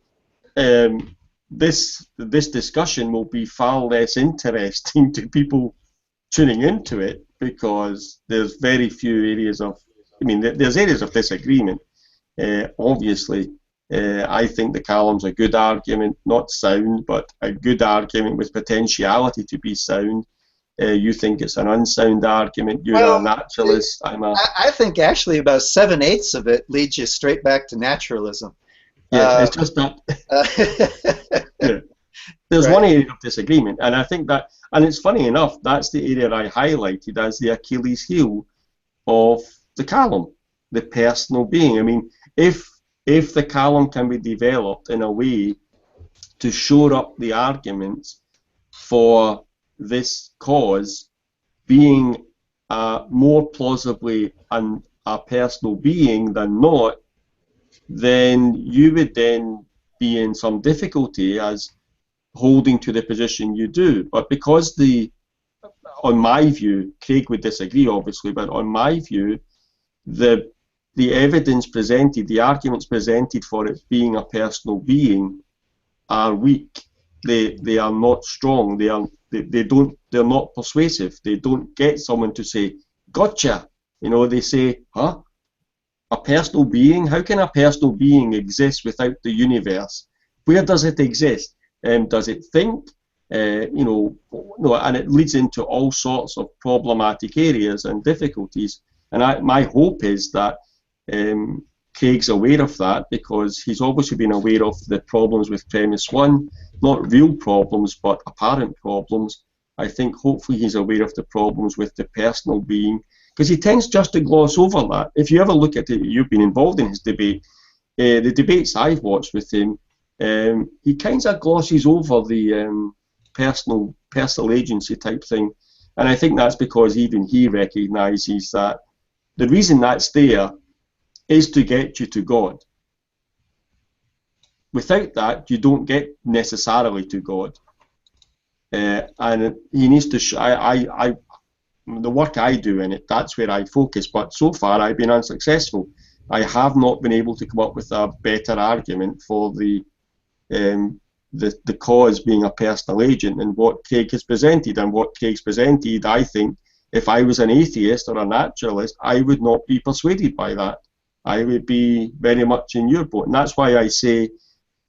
this discussion will be far less interesting to people tuning into it because there's very few areas of, I mean, there's areas of disagreement. Obviously, I think the Callum's a good argument, not sound, but a good argument with potentiality to be sound. You think it's an unsound argument. You're a well, naturalist. I'm a I think actually about 7/8 of it leads you straight back to naturalism. yeah. Uh, It's just that uh, yeah. There's right. one area of disagreement, and I think that, and it's funny enough, that's the area I highlighted as the Achilles heel of the Callum, the personal being. I mean, if the Callum can be developed in a way to shore up the arguments for this cause being more plausibly a personal being than not, then you would then be in some difficulty as holding to the position you do. But because on my view, Craig would disagree obviously, but on my view, the the evidence presented, the arguments presented for it being a personal being are weak. They are not strong. They're not persuasive. They don't get someone to say, "Gotcha." They say, "Huh? A personal being? How can a personal being exist without the universe? Where does it exist? Does it think? No, and it leads into all sorts of problematic areas and difficulties. And my hope is that Craig's aware of that because he's obviously been aware of the problems with premise one, not real problems but apparent problems. I think hopefully he's aware of the problems with the personal being because he tends just to gloss over that. If you ever look at it, you've been involved in his debate, the debates I've watched with him, he kind of glosses over the personal agency type thing. And I think that's because even he recognises that the reason that's there is to get you to God. Without that, you don't get necessarily to God. And he needs to. The work I do in it, that's where I focus. But so far, I've been unsuccessful. I have not been able to come up with a better argument for the cause being a personal agent and what Craig has presented. And what Craig's presented, I think, if I was an atheist or a naturalist, I would not be persuaded by that. I would be very much in your boat. And that's why I say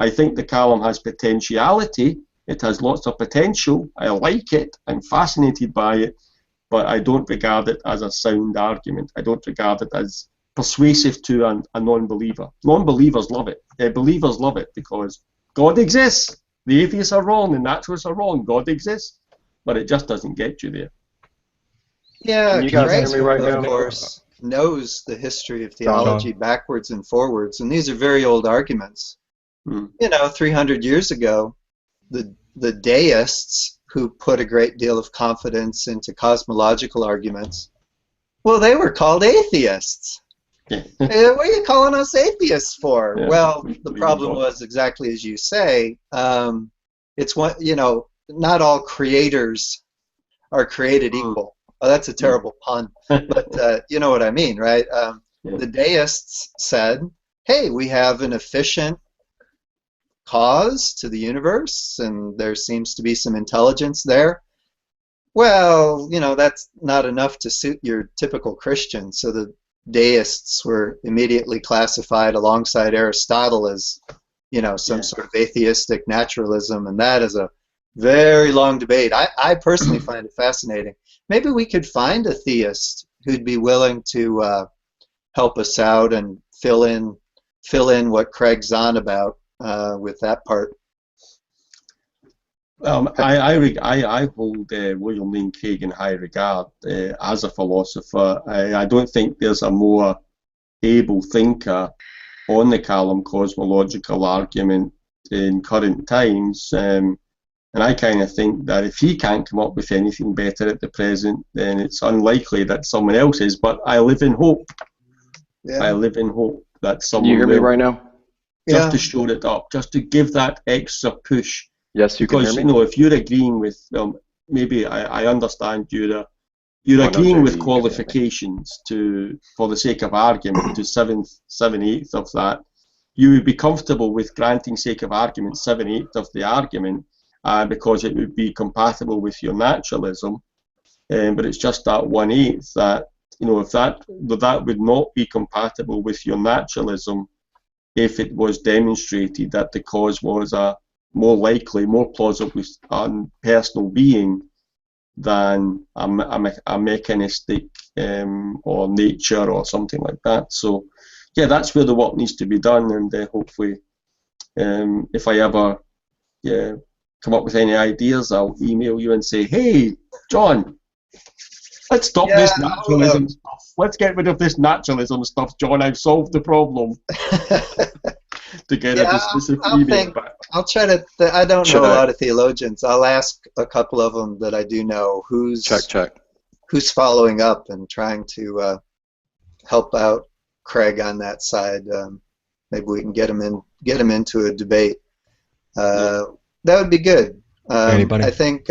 I think the Callum has potentiality. It has lots of potential. I like it. I'm fascinated by it. But I don't regard it as a sound argument. I don't regard it as persuasive to a non-believer. Non-believers love it. Believers love it because God exists. The atheists are wrong. The naturalists are wrong. God exists. But it just doesn't get you there. Yeah, Can you Can you guys hear Craig, guys me hear right me? of now? course, knows the history of John? theology backwards and forwards, and these are very old arguments. Hmm. 300 years ago, the deists who put a great deal of confidence into cosmological arguments, well, they were called atheists. Yeah. What are you calling us atheists for? Yeah, Well, we the believe in problem God. was exactly as you say. It's not all creators are created equal. Oh, that's a terrible pun, but you know what I mean, right? The deists said, hey, we have an efficient cause to the universe, and there seems to be some intelligence there. Well, you know, that's not enough to suit your typical Christian, so the deists were immediately classified alongside Aristotle as, you know, some sort of atheistic naturalism, and that is a very long debate. I personally find it fascinating. Maybe we could find a theist who'd be willing to help us out and fill in what Craig's on about with that part. I hold William Lane Craig in high regard as a philosopher. I don't think there's a more able thinker on the kalam cosmological argument in current times. And I kind of think that if he can't come up with anything better at the present, then it's unlikely that someone else is. But I live in hope. Yeah. I live in hope that Can someone you hear me will, right now? just to shore it up, just to give that extra push. Yes, you can Because, hear you me? know, if you're agreeing with, maybe I understand you're Oh, no, agreeing JD, with you can hear me. qualifications for the sake of argument, to 7/8 of that, you would be comfortable with granting, sake of argument, 7/8 of the argument, because it would be compatible with your naturalism. But it's just that 1/8 that, you know, if that would not be compatible with your naturalism if it was demonstrated that the cause was a more likely, more plausibly personal being than a mechanistic or nature or something like that. So, yeah, that's where the work needs to be done, and hopefully, if I ever come up with any ideas, I'll email you and say, hey, John, let's stop this naturalism stuff. Let's get rid of this naturalism stuff, John. I've solved the problem. To get a dismissive email back. I'll try to. I don't know a Check. lot of theologians. I'll ask a couple of them that I do know who's who's following up and trying to help out Craig on that side. Maybe we can get him into a debate. That would be good. Anybody? I think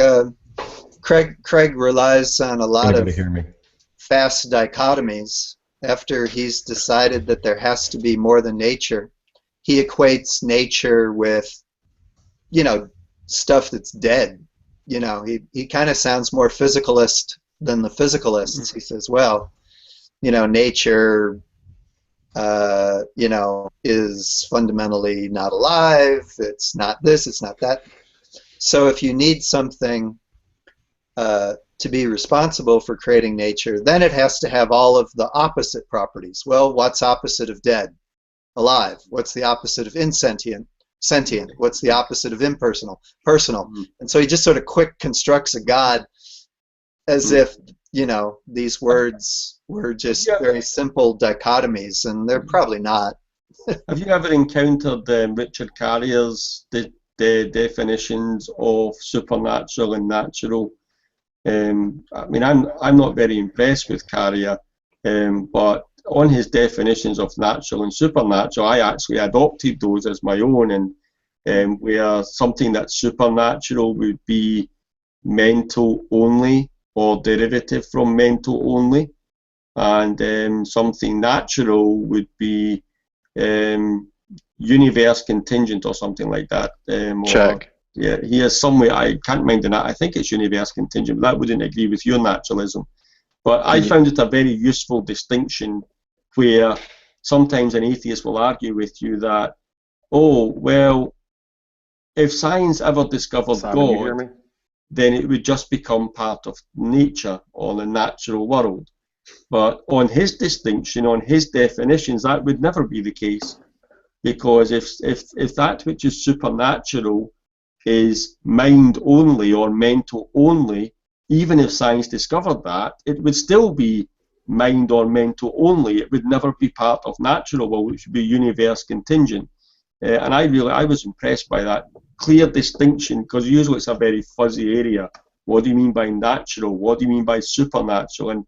Craig relies on a lot Anybody of hear me? fast dichotomies. After he's decided that there has to be more than nature, he equates nature with, you know, stuff that's dead. You know, he kind of sounds more physicalist than the physicalists. He says, well, you know, nature, you know, is fundamentally not alive. It's not this, it's not that. So if you need something to be responsible for creating nature, then it has to have all of the opposite properties. Well, what's opposite of dead? Alive. What's the opposite of insentient? Sentient. What's the opposite of impersonal? Personal. And so he just sort of quick constructs a God as if, you know, these words were just very simple dichotomies, and they're probably not. Have you ever encountered Richard Carrier's the definitions of supernatural and natural? I mean, I'm not very impressed with Carrier, but on his definitions of natural and supernatural, I actually adopted those as my own, and where something that's supernatural would be mental only or derivative from mental only, and something natural would be universe contingent or something like that. Check. Yeah, he has somewhere, I can't mind that. I think it's universe contingent, but that wouldn't agree with your naturalism. But I found it a very useful distinction, where sometimes an atheist will argue with you that, oh, well, if science ever discovered Simon, you hear God, me? then it would just become part of nature or the natural world. But on his distinction, on his definitions, that would never be the case, because if that which is supernatural is mind only or mental only, even if science discovered that, it would still be mind or mental only. It would never be part of natural world, which would be universe contingent. And I was impressed by that clear distinction, because usually it's a very fuzzy area. What do you mean by natural? What do you mean by supernatural? And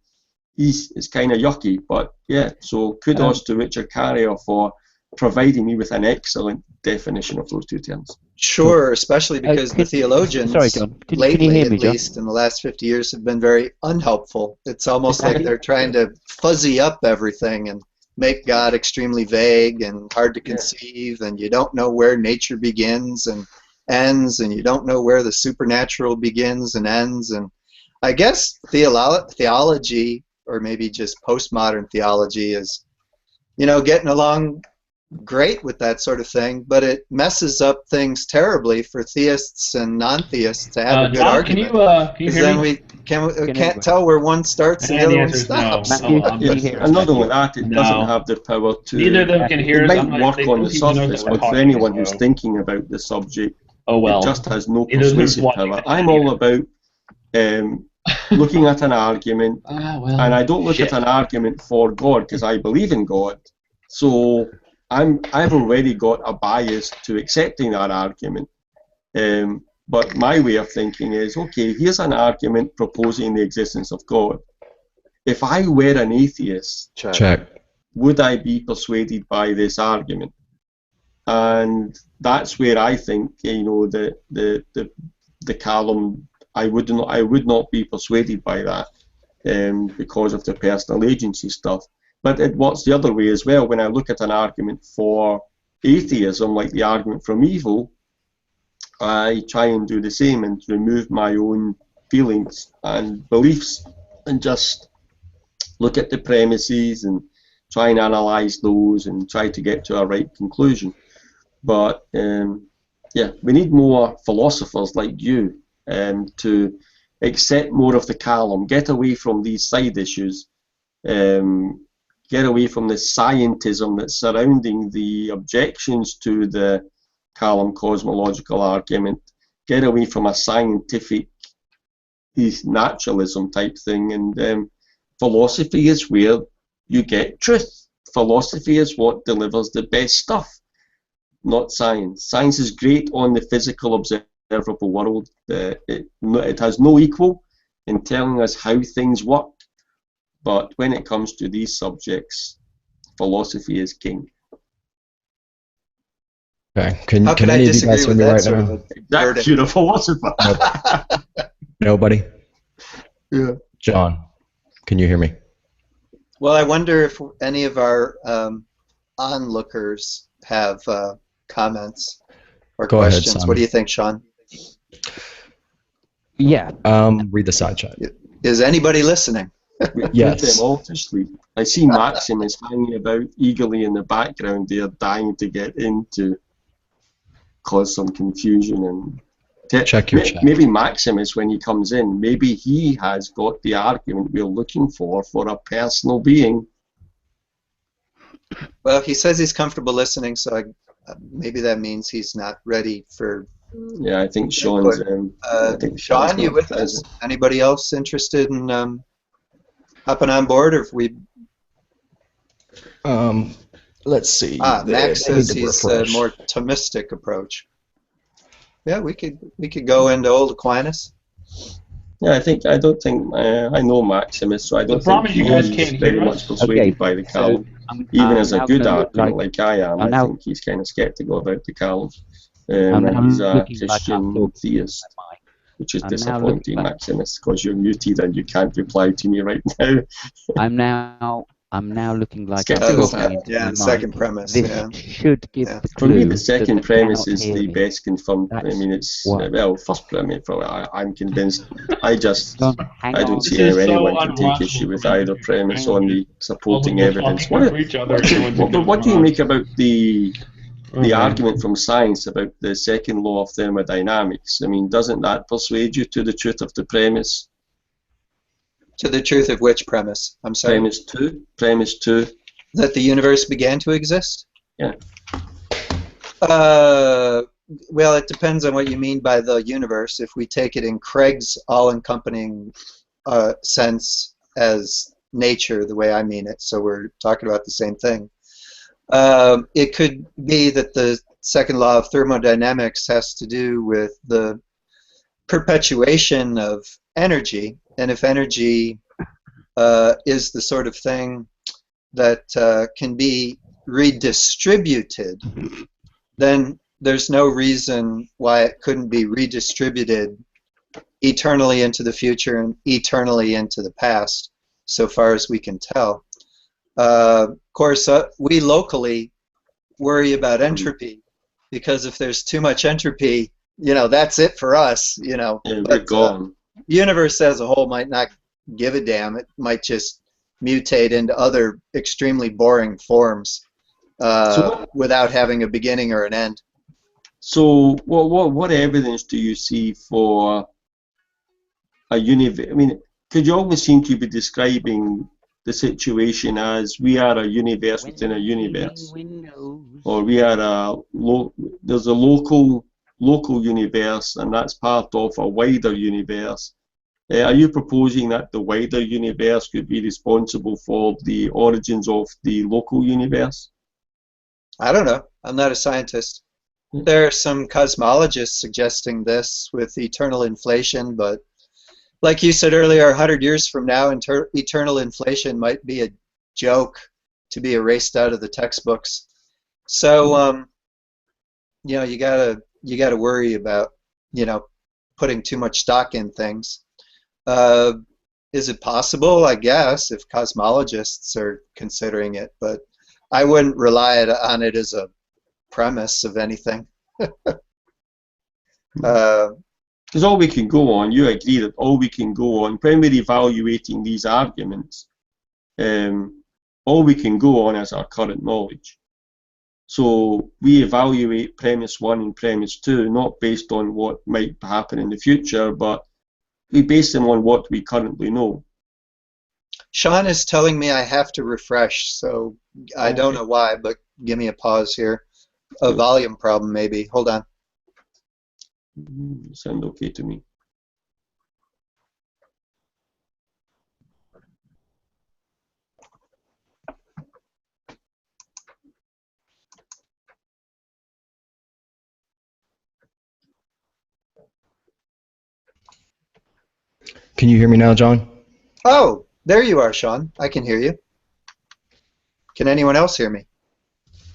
it's kind of yucky, but yeah. So kudos to Richard Carrier for providing me with an excellent definition of those two terms. Sure, especially because the theologians, sorry, John. Can you lately hear me, at John? least, in the last 50 years, have been very unhelpful. It's almost like they're trying to fuzzy up everything and make God extremely vague and hard to conceive, and you don't know where nature begins and ends, and you don't know where the supernatural begins and ends. And I guess theology, or maybe just postmodern theology, is, getting along great with that sort of thing, but it messes up things terribly for theists and non-theists to have a good John, argument. can you Because hear then me? we can't tell where one starts and the And the other one answer is no. stops. Matthew, Well, can you hear us, Another Matthew? one that it No. doesn't have the power to. Neither of them can hear It us. might work They on the both even know surface, that we're but for talking, anyone who's so- thinking about the subject, Oh well. it just has no Neither of them's persuasive watching power. the I'm all about looking at an argument, and I don't look at an argument for God because I believe in God. So I've already got a bias to accepting that argument. But my way of thinking is, okay, here's an argument proposing the existence of God. If I were an atheist, Check. would I be persuaded by this argument? And that's where I think, the kalam, I would not be persuaded by that because of the personal agency stuff. But it works the other way as well. When I look at an argument for atheism, like the argument from evil, I try and do the same and remove my own feelings and beliefs and just look at the premises and try and analyze those and try to get to a right conclusion. But we need more philosophers like you to accept more of the kalam, get away from these side issues, get away from the scientism that's surrounding the objections to the kalam cosmological argument, get away from a scientific naturalism type thing, and philosophy is where you get truth. Philosophy is what delivers the best stuff, not science. Science is great on the physical observable world. It has no equal in telling us how things work, but when it comes to these subjects, philosophy is king. Okay. How Can can I any of you disagree guys hear with me that right sort now? of a That's verdict? you're a philosopher. Nobody? Yeah. John, can you hear me? Well, I wonder if any of our onlookers have comments or Go ahead, questions. Simon. What do you think, Sean? Yeah. Read the side chat. Is anybody listening? Yes. Put them all to sleep. I see Maximus hanging about eagerly in the background there, dying to get in to cause some confusion. And Check your chat. maybe Maximus, when he comes in, maybe he has got the argument we're looking for a personal being. Well, he says he's comfortable listening, so maybe that means he's not ready for. Yeah, I think Sean's. Sean, you with us? Anybody else interested in hopping on board, or if we? Let's see. Max says he's a more Thomistic approach. Yeah, we could go into old Aquinas. Yeah, I don't think I know Maximus, so I don't think you guys he's can't very hear much us? persuaded by the kalam. Even as a good argument like I am, I think he's kind of skeptical about the kalam. And he's a Christian theist, which is disappointing, Maximus, because you're muted and you can't reply to me right now. I'm now looking like Skeptical. I'm talking into my mic. Second premise. This Yeah. should give the For me, clue the second that they premise cannot is hear the me. best confirmed. I That's mean, it's what- first premise. I'm convinced. I Hang don't on. see This how is so anyone can take unwatchable issue with for me. either premise on the supporting All evidence. talking to each other, What do you make about the Okay. argument from science about the second law of thermodynamics? I mean, doesn't that persuade you to the truth of the premise? To the truth of which premise? I'm sorry. Premise two. That the universe began to exist? Yeah. Well, it depends on what you mean by the universe. If we take it in Craig's all-encompassing sense as nature, the way I mean it, so we're talking about the same thing. It could be that the second law of thermodynamics has to do with the perpetuation of energy, and if energy is the sort of thing that can be redistributed, then there's no reason why it couldn't be redistributed eternally into the future and eternally into the past, so far as we can tell. Of course, we locally worry about entropy, because if there's too much entropy, that's it for us, Yeah, we're But gone. universe as a whole might not give a damn. It might just mutate into other extremely boring forms without having a beginning or an end. So what evidence do you see for a universe? I mean, because you always seem to be describing the situation as we are a universe within a universe, or we are there's a local universe, and that's part of a wider universe. Are you proposing that the wider universe could be responsible for the origins of the local universe? I don't know. I'm not a scientist. There are some cosmologists suggesting this with eternal inflation, but like you said earlier, 100 years from now, eternal inflation might be a joke to be erased out of the textbooks. So, you gotta worry about, putting too much stock in things. Is it possible? I guess, if cosmologists are considering it, but I wouldn't rely on it as a premise of anything. Because all we can go on, you agree that all we can go on, when we're evaluating these arguments, all we can go on is our current knowledge. So we evaluate premise 1 and premise 2 not based on what might happen in the future, but we base them on what we currently know. Sean is telling me I have to refresh, so I don't know why, but give me a pause here. A volume problem, maybe. Hold on. Sound okay to me. Can you hear me now, John? Oh, there you are, Sean. I can hear you. Can anyone else hear me?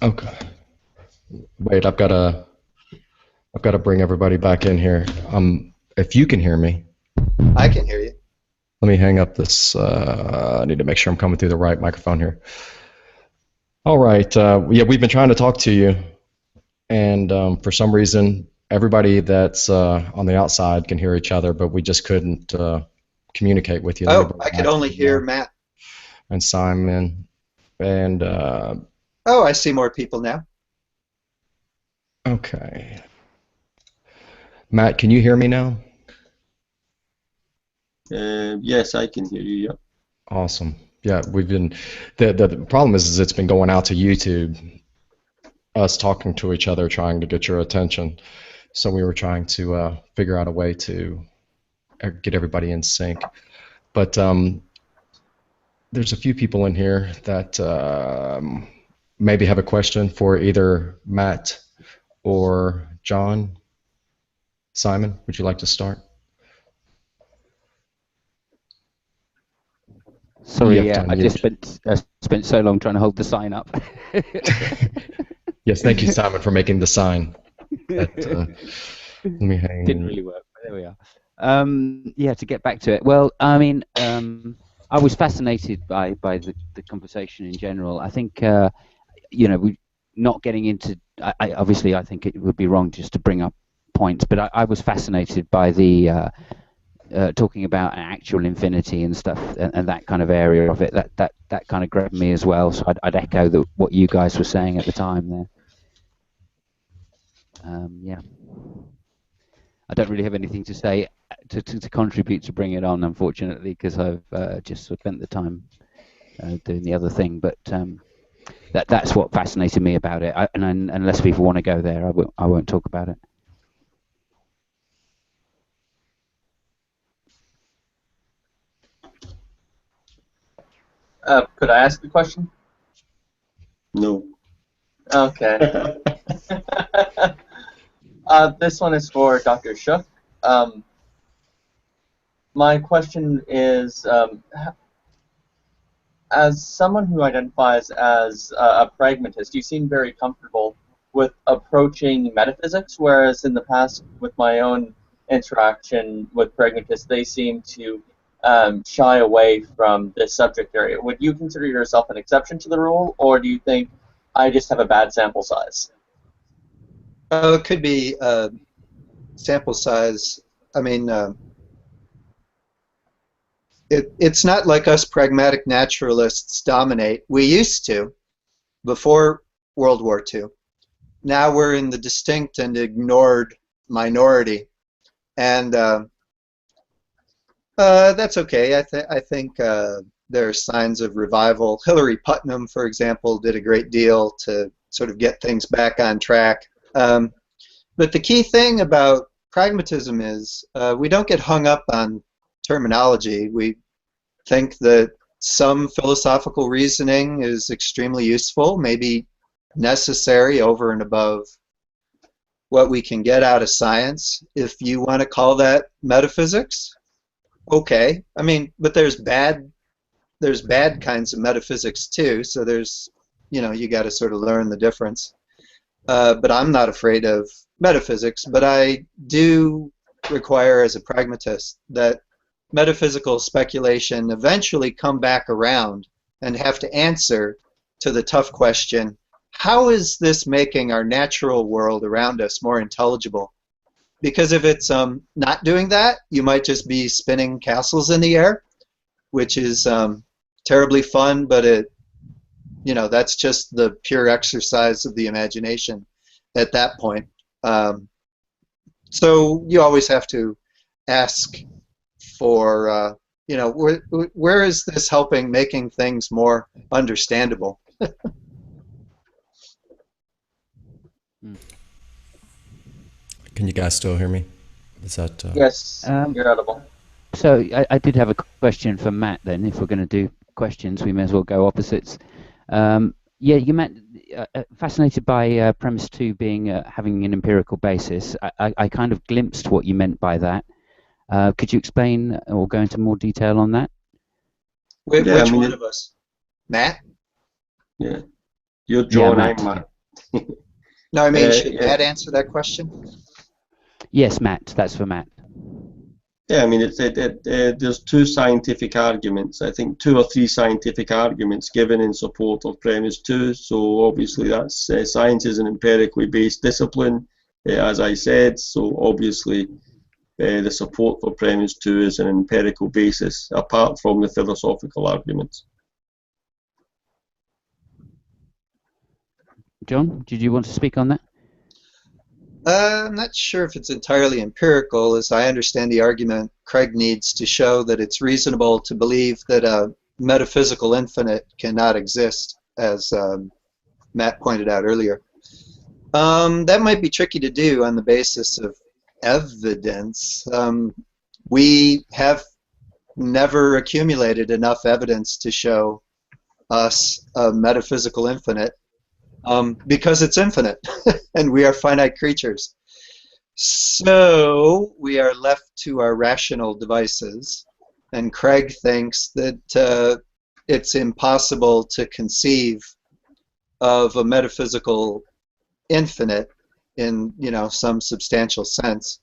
Okay. Wait, I've got to bring everybody back in here. If you can hear me, I can hear you. let me hang up this. I need to make sure I'm coming through the right microphone here. All right. Yeah, we've been trying to talk to you, and for some reason, everybody that's on the outside can hear each other, but we just couldn't communicate with you. Oh, I could only hear Matt. And Simon, and oh, I see more people now. Okay. Matt, can you hear me now? Yes, I can hear you. Yeah. Awesome. Yeah, we've been. The problem is it's been going out to YouTube, us talking to each other, trying to get your attention. So we were trying to figure out a way to get everybody in sync. But there's a few people in here that maybe have a question for either Matt or John. Simon, would you like to start? Sorry, yeah, I just spent so long trying to hold the sign up. Yes, thank you, Simon, for making the sign. Let me hang. Didn't really work, but there we are. Yeah, to get back to it. Well, I mean, I was fascinated by the conversation in general. I think, we not getting into. Obviously, I think it would be wrong just to bring up points, but I was fascinated by the talking about actual infinity and stuff, and that kind of area of it. That kind of grabbed me as well. So I'd echo what you guys were saying at the time there. Yeah, I don't really have anything to say to contribute to bring it on, unfortunately, because I've just spent the time doing the other thing. But that's what fascinated me about it. And unless people want to go there, I won't talk about it. Could I ask a question? No. Okay. This one is for Dr. Shook. My question is, as someone who identifies as a pragmatist, you seem very comfortable with approaching metaphysics, whereas in the past, with my own interaction with pragmatists, they seem to shy away from this subject area. Would you consider yourself an exception to the rule, or do you think I just have a bad sample size? Oh, it could be sample size. I mean, it's not like us pragmatic naturalists dominate. We used to before World War II. Now we're in the distinct and ignored minority, and that's okay. I think there are signs of revival. Hillary Putnam, for example, did a great deal to sort of get things back on track. But the key thing about pragmatism is we don't get hung up on terminology. We think that some philosophical reasoning is extremely useful, maybe necessary over and above what we can get out of science. If you want to call that metaphysics, okay. I mean, but there's bad kinds of metaphysics too. So there's, you got to sort of learn the difference. But I'm not afraid of metaphysics, but I do require as a pragmatist that metaphysical speculation eventually come back around and have to answer to the tough question, how is this making our natural world around us more intelligible? Because if it's not doing that, you might just be spinning castles in the air, which is terribly fun, but that's just the pure exercise of the imagination at that point. So you always have to ask for, where is this helping making things more understandable? Can you guys still hear me? Is that? Yes, you're audible. So I did have a question for Matt then. If we're going to do questions, we may as well go opposites. Yeah, you Matt, fascinated by premise 2 being having an empirical basis. I kind of glimpsed what you meant by that. Could you explain or go into more detail on that? Which one of us? Matt? Yeah, you're John, Matt. I'm Matt. No, I mean, should Matt answer that question? Yes, Matt. That's for Matt. Yeah, I mean, there's two scientific arguments. I think 2 or 3 scientific arguments given in support of premise 2. So obviously, that's science is an empirically based discipline, as I said. So obviously, the support for premise 2 is an empirical basis, apart from the philosophical arguments. John, did you want to speak on that? I'm not sure if it's entirely empirical. As I understand the argument, Craig needs to show that it's reasonable to believe that a metaphysical infinite cannot exist, as Matt pointed out earlier. That might be tricky to do on the basis of evidence. We have never accumulated enough evidence to show us a metaphysical infinite. Because it's infinite, and we are finite creatures. So we are left to our rational devices, and Craig thinks that it's impossible to conceive of a metaphysical infinite in some substantial sense.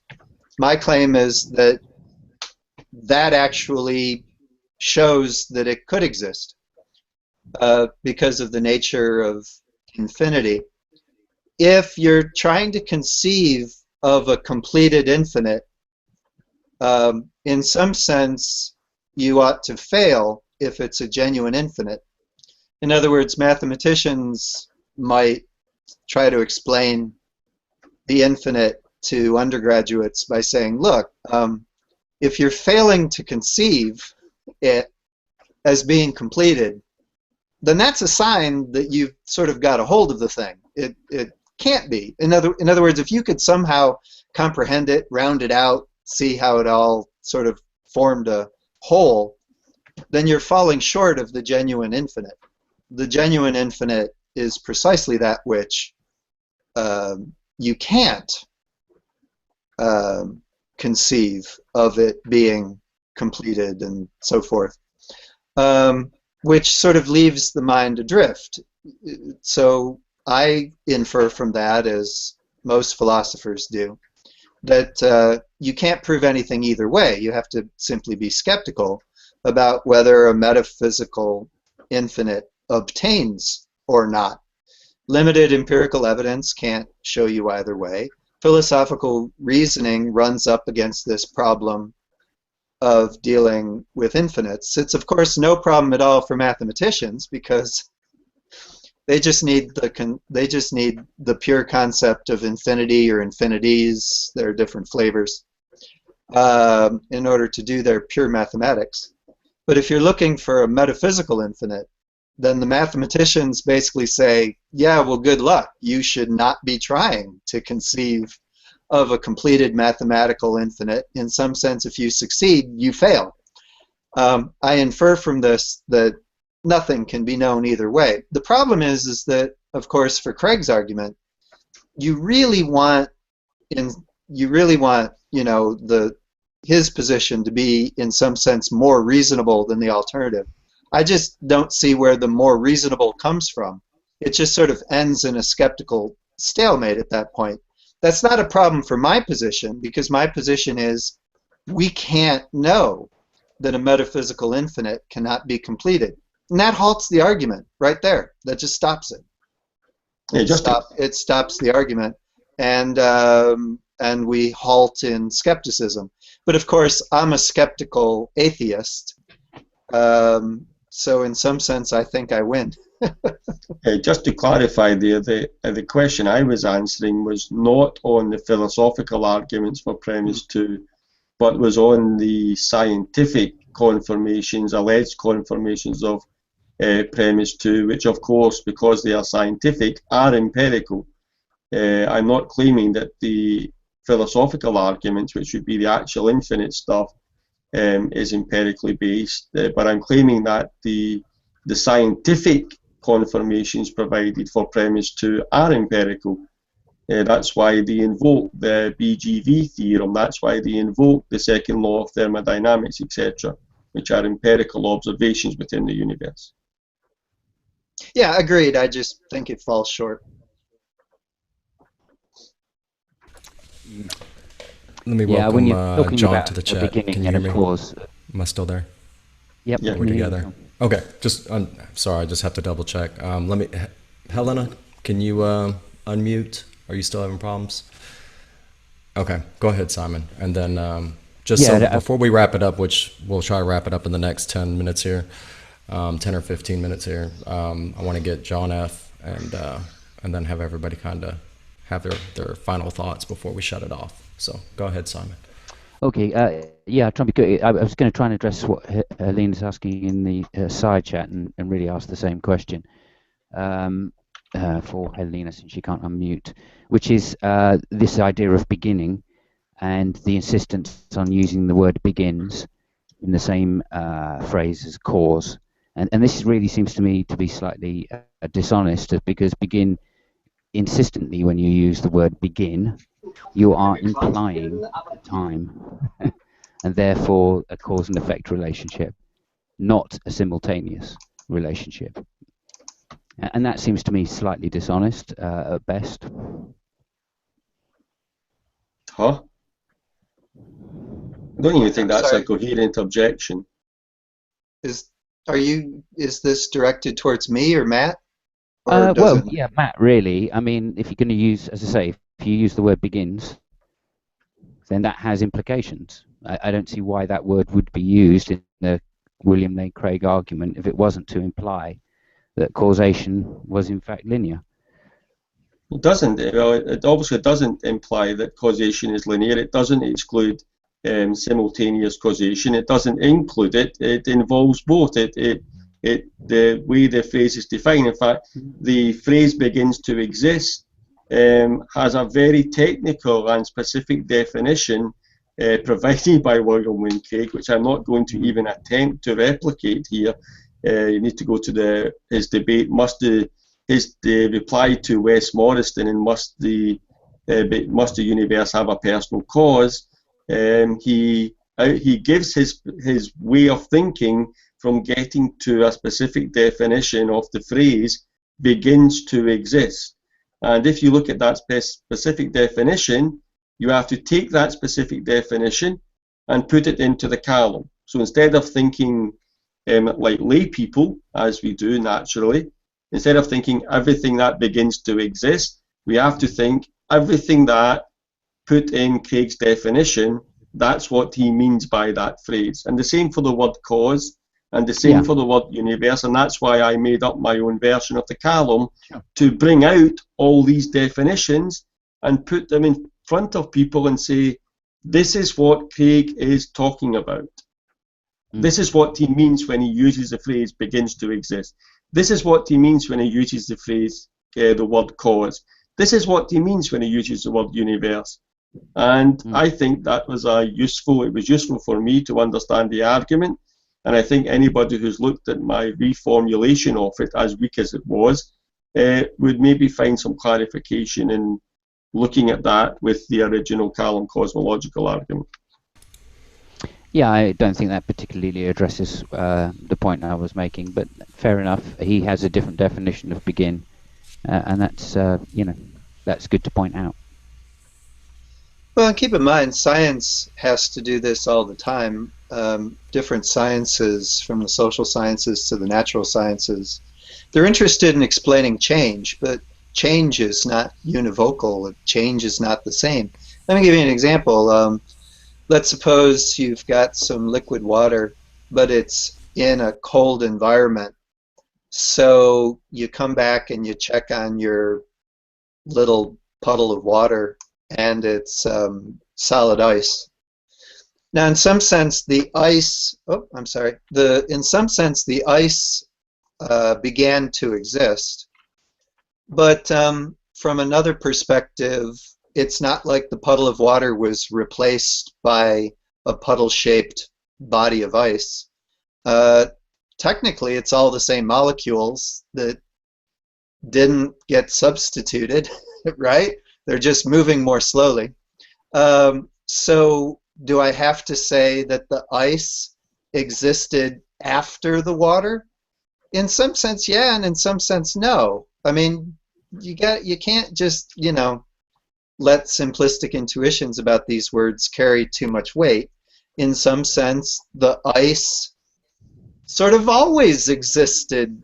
My claim is that that actually shows that it could exist because of the nature of infinity. If you're trying to conceive of a completed infinite, in some sense you ought to fail if it's a genuine infinite. In other words, mathematicians might try to explain the infinite to undergraduates by saying, look, if you're failing to conceive it as being completed, then that's a sign that you've sort of got a hold of the thing. It can't be. In other words, if you could somehow comprehend it, round it out, see how it all sort of formed a whole, then you're falling short of the genuine infinite. The genuine infinite is precisely that which you can't conceive of it being completed and so forth. which sort of leaves the mind adrift. So I infer from that, as most philosophers do, that you can't prove anything either way. You have to simply be skeptical about whether a metaphysical infinite obtains or not. Limited empirical evidence can't show you either way. Philosophical reasoning runs up against this problem of dealing with infinites. It's of course no problem at all for mathematicians, because they just need the pure concept of infinity or infinities. There are different flavors in order to do their pure mathematics. But if you're looking for a metaphysical infinite, then the mathematicians basically say, yeah, well, good luck. You should not be trying to conceive of a completed mathematical infinite. In some sense, if you succeed, you fail. I infer from this that nothing can be known either way. The problem is that, of course, for Craig's argument, you really want, his position to be, in some sense, more reasonable than the alternative. I just don't see where the more reasonable comes from. It just sort of ends in a skeptical stalemate at that point. That's not a problem for my position, because my position is we can't know that a metaphysical infinite cannot be completed. And that halts the argument right there. That just stops it. It stops the argument, and we halt in skepticism. But of course, I'm a skeptical atheist, so in some sense, I think I win. Just to clarify there, the question I was answering was not on the philosophical arguments for premise 2, but was on the scientific confirmations, alleged confirmations of premise 2, which of course, because they are scientific, are empirical. I'm not claiming that the philosophical arguments, which would be the actual infinite stuff, is empirically based, but I'm claiming that the scientific confirmations provided for premise 2 are empirical. That's why they invoke the BGV theorem, that's why they invoke the second law of thermodynamics, etc., which are empirical observations within the universe. Yeah, agreed. I just think it falls short. Let me Yeah, when you're welcome talking John about to the a chat. beginning Can you and hear a me? cause. Am I still there? Yep. Yeah, We're together. Okay, just sorry, I just have to double check. Helena, can you unmute? Are you still having problems? Okay, go ahead, Simon. And then before we wrap it up, which we'll try to wrap it up in the next 10 minutes here, 10 or 15 minutes here, I want to get John F. and then have everybody kind of have their final thoughts before we shut it off. So go ahead, Simon. Okay, yeah, try to be good. I was going to try and address what Helene is asking in the side chat and really ask the same question for Helena, since she can't unmute, which is this idea of beginning and the insistence on using the word begins in the same phrase as cause. And this really seems to me to be slightly dishonest, because begin insistently, when you use the word begin, you are implying a time and therefore a cause and effect relationship, not a simultaneous relationship. And that seems to me slightly dishonest at best. Huh? I don't even think that's Sorry. a coherent objection. Is this directed towards me or Matt? Well, yeah, Matt, really. I mean, if you're going to use, as I say, if you use the word begins, then that has implications. I don't see why that word would be used in the William Lane Craig argument if it wasn't to imply that causation was in fact linear. It doesn't. Well, it obviously doesn't imply that causation is linear. It doesn't exclude simultaneous causation. It doesn't include it. It involves both. The way the phrase is defined. In fact, the phrase begins to exist has a very technical and specific definition provided by William Lane Craig, which I'm not going to even attempt to replicate here. You need to go to his debate. His reply to Wes Morriston and must the universe have a personal cause? He gives his way of thinking from getting to a specific definition of the phrase begins to exist. And if you look at that specific definition, you have to take that specific definition and put it into the column. So instead of thinking like lay people, as we do naturally, instead of thinking everything that begins to exist, we have to think everything that put in Craig's definition, that's what he means by that phrase. And the same for the word cause, and the same for the word universe, and that's why I made up my own version of the column to bring out all these definitions and put them in front of people and say, this is what Craig is talking about. This is what he means when he uses the phrase begins to exist. This is what he means when he uses the phrase, the word cause. This is what he means when he uses the word universe. And I think that was it was useful for me to understand the argument. And I think anybody who's looked at my reformulation of it, as weak as it was, would maybe find some clarification in looking at that with the original Kalam cosmological argument. Yeah, I don't think that particularly addresses the point I was making, but fair enough. He has a different definition of begin, and that's that's good to point out. Well, and keep in mind, science has to do this all the time. Different sciences, from the social sciences to the natural sciences, they're interested in explaining change, but change is not univocal. Change is not the same. Let me give you an example. Let's suppose you've got some liquid water, but it's in a cold environment. So you come back and you check on your little puddle of water, and it's solid ice. Now, in some sense, the ice. In some sense, the ice began to exist, but from another perspective, it's not like the puddle of water was replaced by a puddle-shaped body of ice. Technically, it's all the same molecules that didn't get substituted, right? They're just moving more slowly. So do I have to say that the ice existed after the water? In some sense, yeah, and in some sense, no. I mean, you can't just, let simplistic intuitions about these words carry too much weight. In some sense, the ice sort of always existed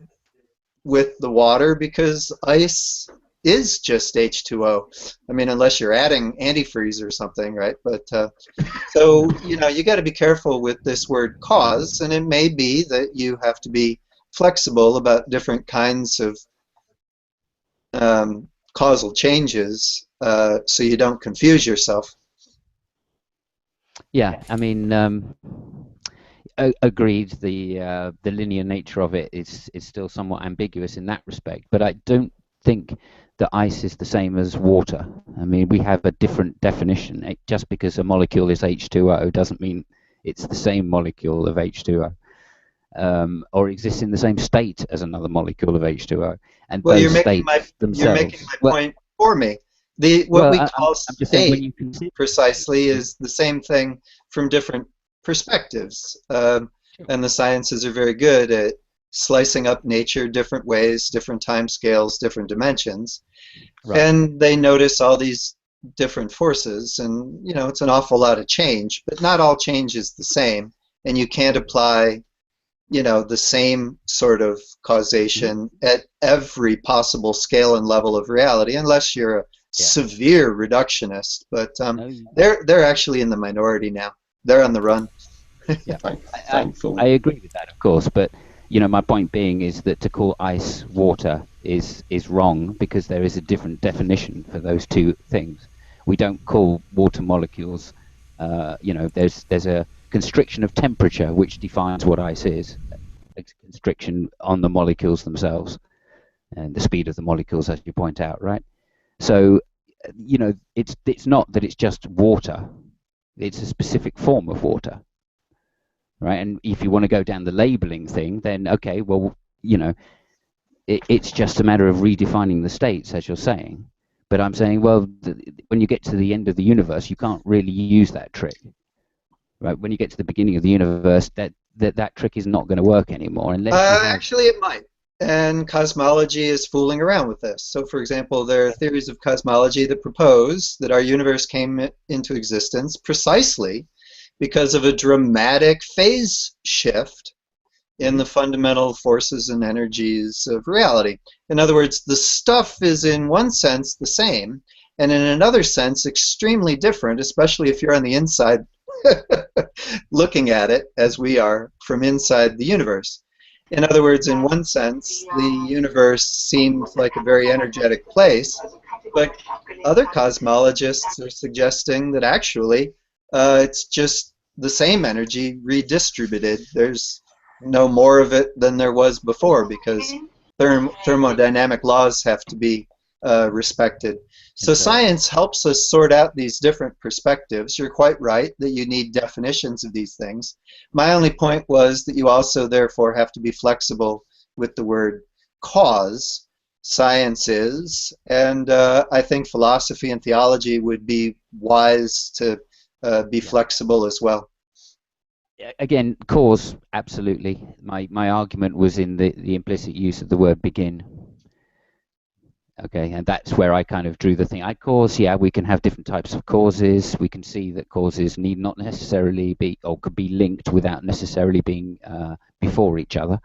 with the water because ice is just H2O. I mean, unless you're adding antifreeze or something, right? But so, you got to be careful with this word cause, and it may be that you have to be flexible about different kinds of causal changes so you don't confuse yourself. Yeah, I mean, agreed. The linear nature of it is still somewhat ambiguous in that respect, but I don't think that ice is the same as water. I mean, we have a different definition. Just because a molecule is H2O doesn't mean it's the same molecule of H2O. Or exists in the same state as another molecule of H2O, and well, those you're making states themselves. You're making my point for me. What we call state when you consider precisely is the same thing from different perspectives, and the sciences are very good at slicing up nature different ways, different time scales, different dimensions, and they notice all these different forces, and it's an awful lot of change, but not all change is the same, and you can't apply the same sort of causation at every possible scale and level of reality, unless you're a severe reductionist. But they're actually in the minority now. They're on the run. Yeah, I agree with that, of course. But my point being is that to call ice water is wrong, because there is a different definition for those two things. We don't call water molecules. There's a constriction of temperature which defines what ice is. A constriction on the molecules themselves and the speed of the molecules, as you point out, right? So it's not that it's just water, it's a specific form of water, right? And if you want to go down the labeling thing, then okay, well, it's just a matter of redefining the states, as you're saying. But I'm saying, well, when you get to the end of the universe, you can't really use that trick. Right, when you get to the beginning of the universe, that trick is not going to work anymore unless you have. Actually, it might. And cosmology is fooling around with this. So, for example, there are theories of cosmology that propose that our universe came into existence precisely because of a dramatic phase shift in the fundamental forces and energies of reality. In other words, the stuff is in one sense the same, and in another sense extremely different, especially if you're on the inside looking at it as we are from inside the universe. In other words, in one sense, the universe seems like a very energetic place, but other cosmologists are suggesting that actually it's just the same energy redistributed. There's no more of it than there was before because thermodynamic laws have to be respected. So science helps us sort out these different perspectives. You're quite right that you need definitions of these things. My only point was that you also therefore have to be flexible with the word cause. Science is, and I think philosophy and theology would be wise to be flexible as well. Again, cause, absolutely. My argument was in the implicit use of the word begin. Okay, and that's where I kind of drew the thing. Cause, yeah, we can have different types of causes. We can see that causes need not necessarily be, or could be linked without necessarily being before each other.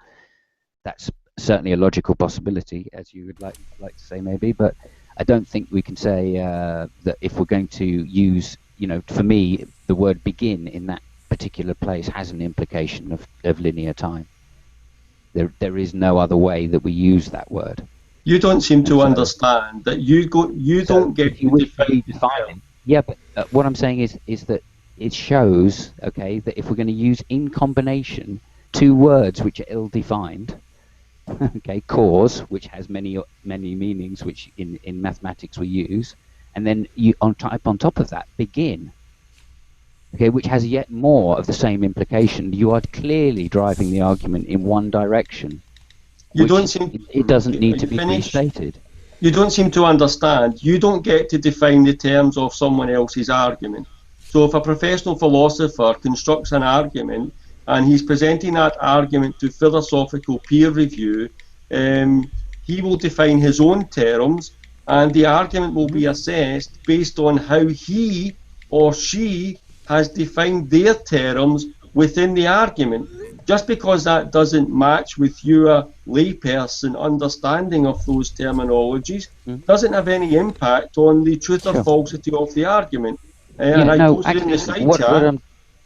That's certainly a logical possibility, as you would like to say, maybe. But I don't think we can say that if we're going to use, for me, the word begin in that particular place has an implication of linear time. There is no other way that we use that word. You don't seem to understand that you don't get to define it. Yeah, but what I'm saying is that it shows, okay, that if we're going to use in combination two words which are ill-defined, okay, cause, which has many meanings, which in mathematics we use, and then you on top of that, begin, okay, which has yet more of the same implication. You are clearly driving the argument in one direction. You don't seem. It doesn't need to be restated. You don't seem to understand. You don't get to define the terms of someone else's argument. So if a professional philosopher constructs an argument and he's presenting that argument to philosophical peer review, he will define his own terms, and the argument will be assessed based on how he or she has defined their terms within the argument. Just because that doesn't match with your layperson understanding of those terminologies doesn't have any impact on the truth or falsity of the argument. And I posted in the side chat.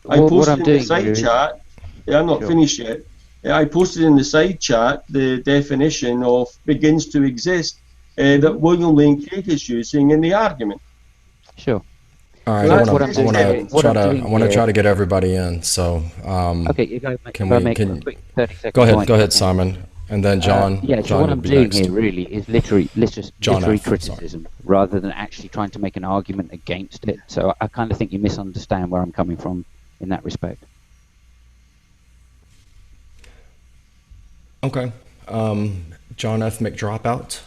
I posted in the side chat. Yeah, I'm not finished yet. I posted in the side chat the definition of begins to exist that William Lane Craig is using in the argument. Sure. All right, I want to try to get everybody in. So, okay, can we? Go ahead, Simon, and then John. Yeah. So John what I'm doing here really is literary criticism, rather than actually trying to make an argument against it. So I kind of think you misunderstand where I'm coming from in that respect. Okay, John F. McDropout.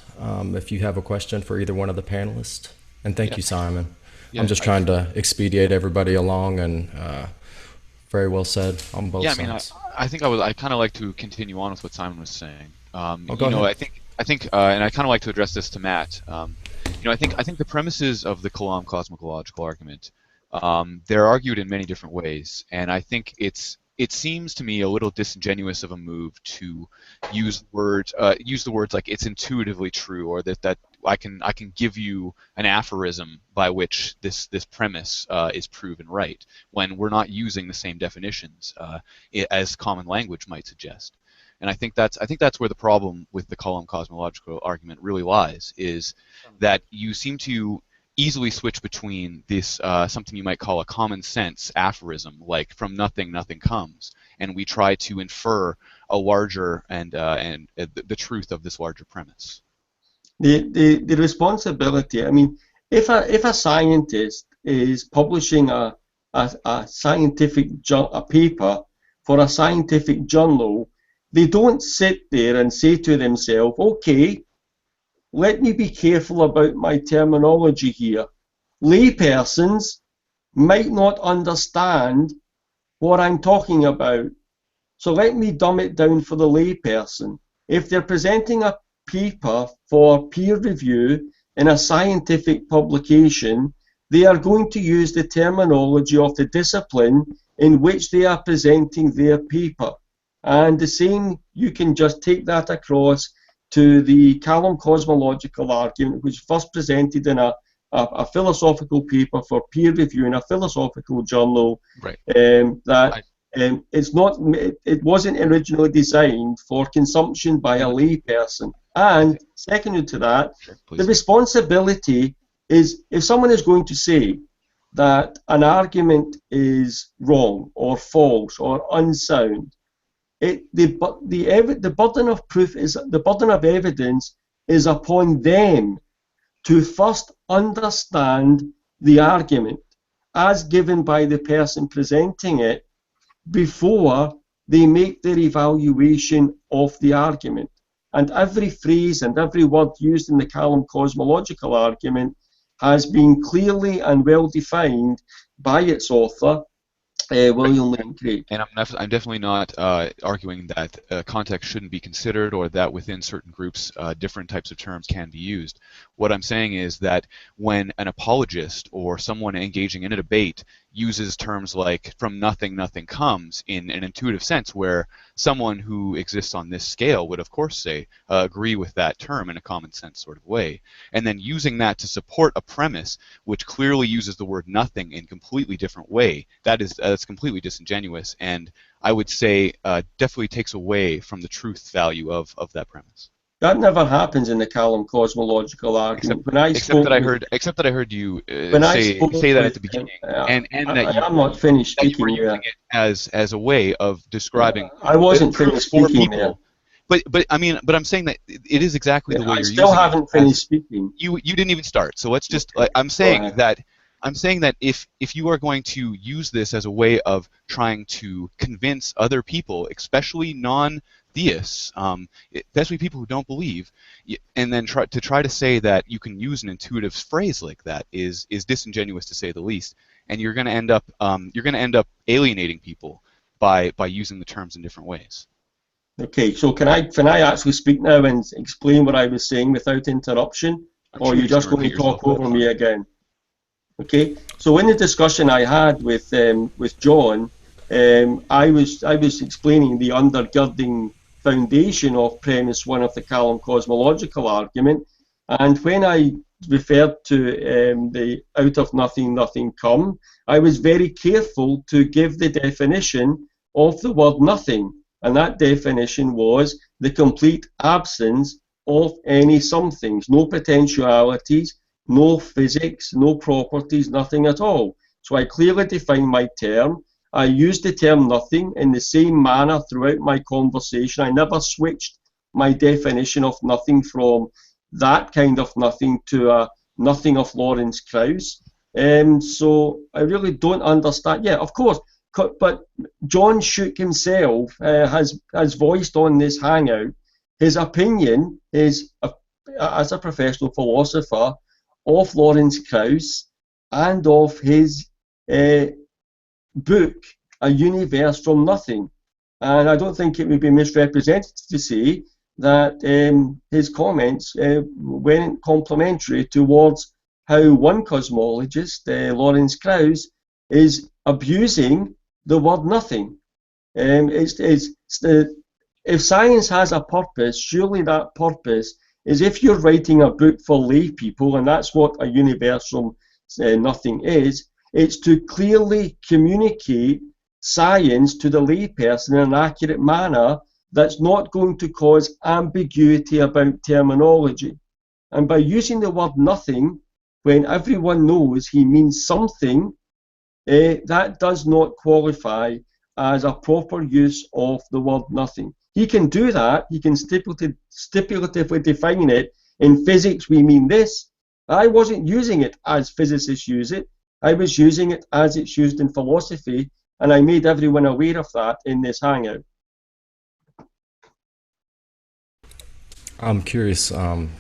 If you have a question for either one of the panelists, and thank you, Simon. Yeah, I'm just trying to expedite everybody along, and very well said on both sides. I mean, I kind of like to continue on with what Simon was saying. Go ahead. I think, and I kind of like to address this to Matt. I think the premises of the kalam cosmological argument, they're argued in many different ways, and I think it seems to me a little disingenuous of a move to use the words like it's intuitively true, or that I can give you an aphorism by which this premise is proven right, when we're not using the same definitions as common language might suggest. And I think that's where the problem with the kalam cosmological argument really lies, is that you seem to easily switch between this something you might call a common sense aphorism, like from nothing nothing comes, and we try to infer a larger and the truth of this larger premise. The responsibility. I mean, if a scientist is publishing a scientific a paper for a scientific journal, they don't sit there and say to themselves, okay, let me be careful about my terminology here. Laypersons might not understand what I'm talking about. So let me dumb it down for the layperson. If they're presenting a paper for peer review in a scientific publication, they are going to use the terminology of the discipline in which they are presenting their paper. And the same, you can just take that across to the Callum cosmological argument, which was first presented in a philosophical paper for peer review in a philosophical journal. Right. It wasn't originally designed for consumption by a layperson. And secondly to that, the responsibility is, if someone is going to say that an argument is wrong or false or unsound, the burden of proof is, the burden of evidence is upon them to first understand the argument as given by the person presenting it before they make their evaluation of the argument. And every phrase and every word used in the Callum cosmological argument has been clearly and well defined by its author, William Lane Craig. And I'm definitely not arguing that context shouldn't be considered, or that within certain groups different types of terms can be used. What I'm saying is that when an apologist or someone engaging in a debate uses terms like "from nothing, nothing comes" in an intuitive sense, where someone who exists on this scale would, of course, say agree with that term in a common sense sort of way, and then using that to support a premise which clearly uses the word "nothing" in a completely different way, that's completely disingenuous, and I would say definitely takes away from the truth value of that premise. That never happens in the Callum cosmological argument. Except that I heard you say that at the beginning, and I'm not finished speaking. You were using it as a way of describing. I wasn't finished speaking there. But I'm saying that it is exactly the way you're using it. I still haven't finished speaking. You didn't even start. So let's just. I'm saying that if you are going to use this as a way of trying to convince other people, especially non-theists, especially people who don't believe, and then try to say that you can use an intuitive phrase like that is disingenuous, to say the least, and you're going to end up alienating people by using the terms in different ways. Okay, so can I actually speak now and explain what I was saying without interruption, or are you just going to talk over me again? Okay, so in the discussion I had with John, I was explaining the undergirding foundation of premise one of the Callum cosmological argument, and when I referred to the out of nothing, nothing come, I was very careful to give the definition of the word nothing, and that definition was the complete absence of any somethings, no potentialities, no physics, no properties, nothing at all. So I clearly defined my term. I used the term nothing in the same manner throughout my conversation. I never switched my definition of nothing from that kind of nothing to a nothing of Lawrence Krauss. So I really don't understand. Yeah, of course, but John Shook himself has voiced on this hangout his opinion is, as a professional philosopher, of Lawrence Krauss and of his book, A Universe from Nothing. And I don't think it would be misrepresented to say that his comments went complementary towards how one cosmologist, Lawrence Krauss, is abusing the word nothing. If science has a purpose, surely that purpose is, if you're writing a book for lay people, and that's what A Universe from Nothing is, it's to clearly communicate science to the layperson in an accurate manner that's not going to cause ambiguity about terminology. And by using the word nothing, when everyone knows he means something, that does not qualify as a proper use of the word nothing. He can do that, he can stipulatively define it. In physics we mean this. I wasn't using it as physicists use it, I was using it as it's used in philosophy, and I made everyone aware of that in this hangout. I'm curious,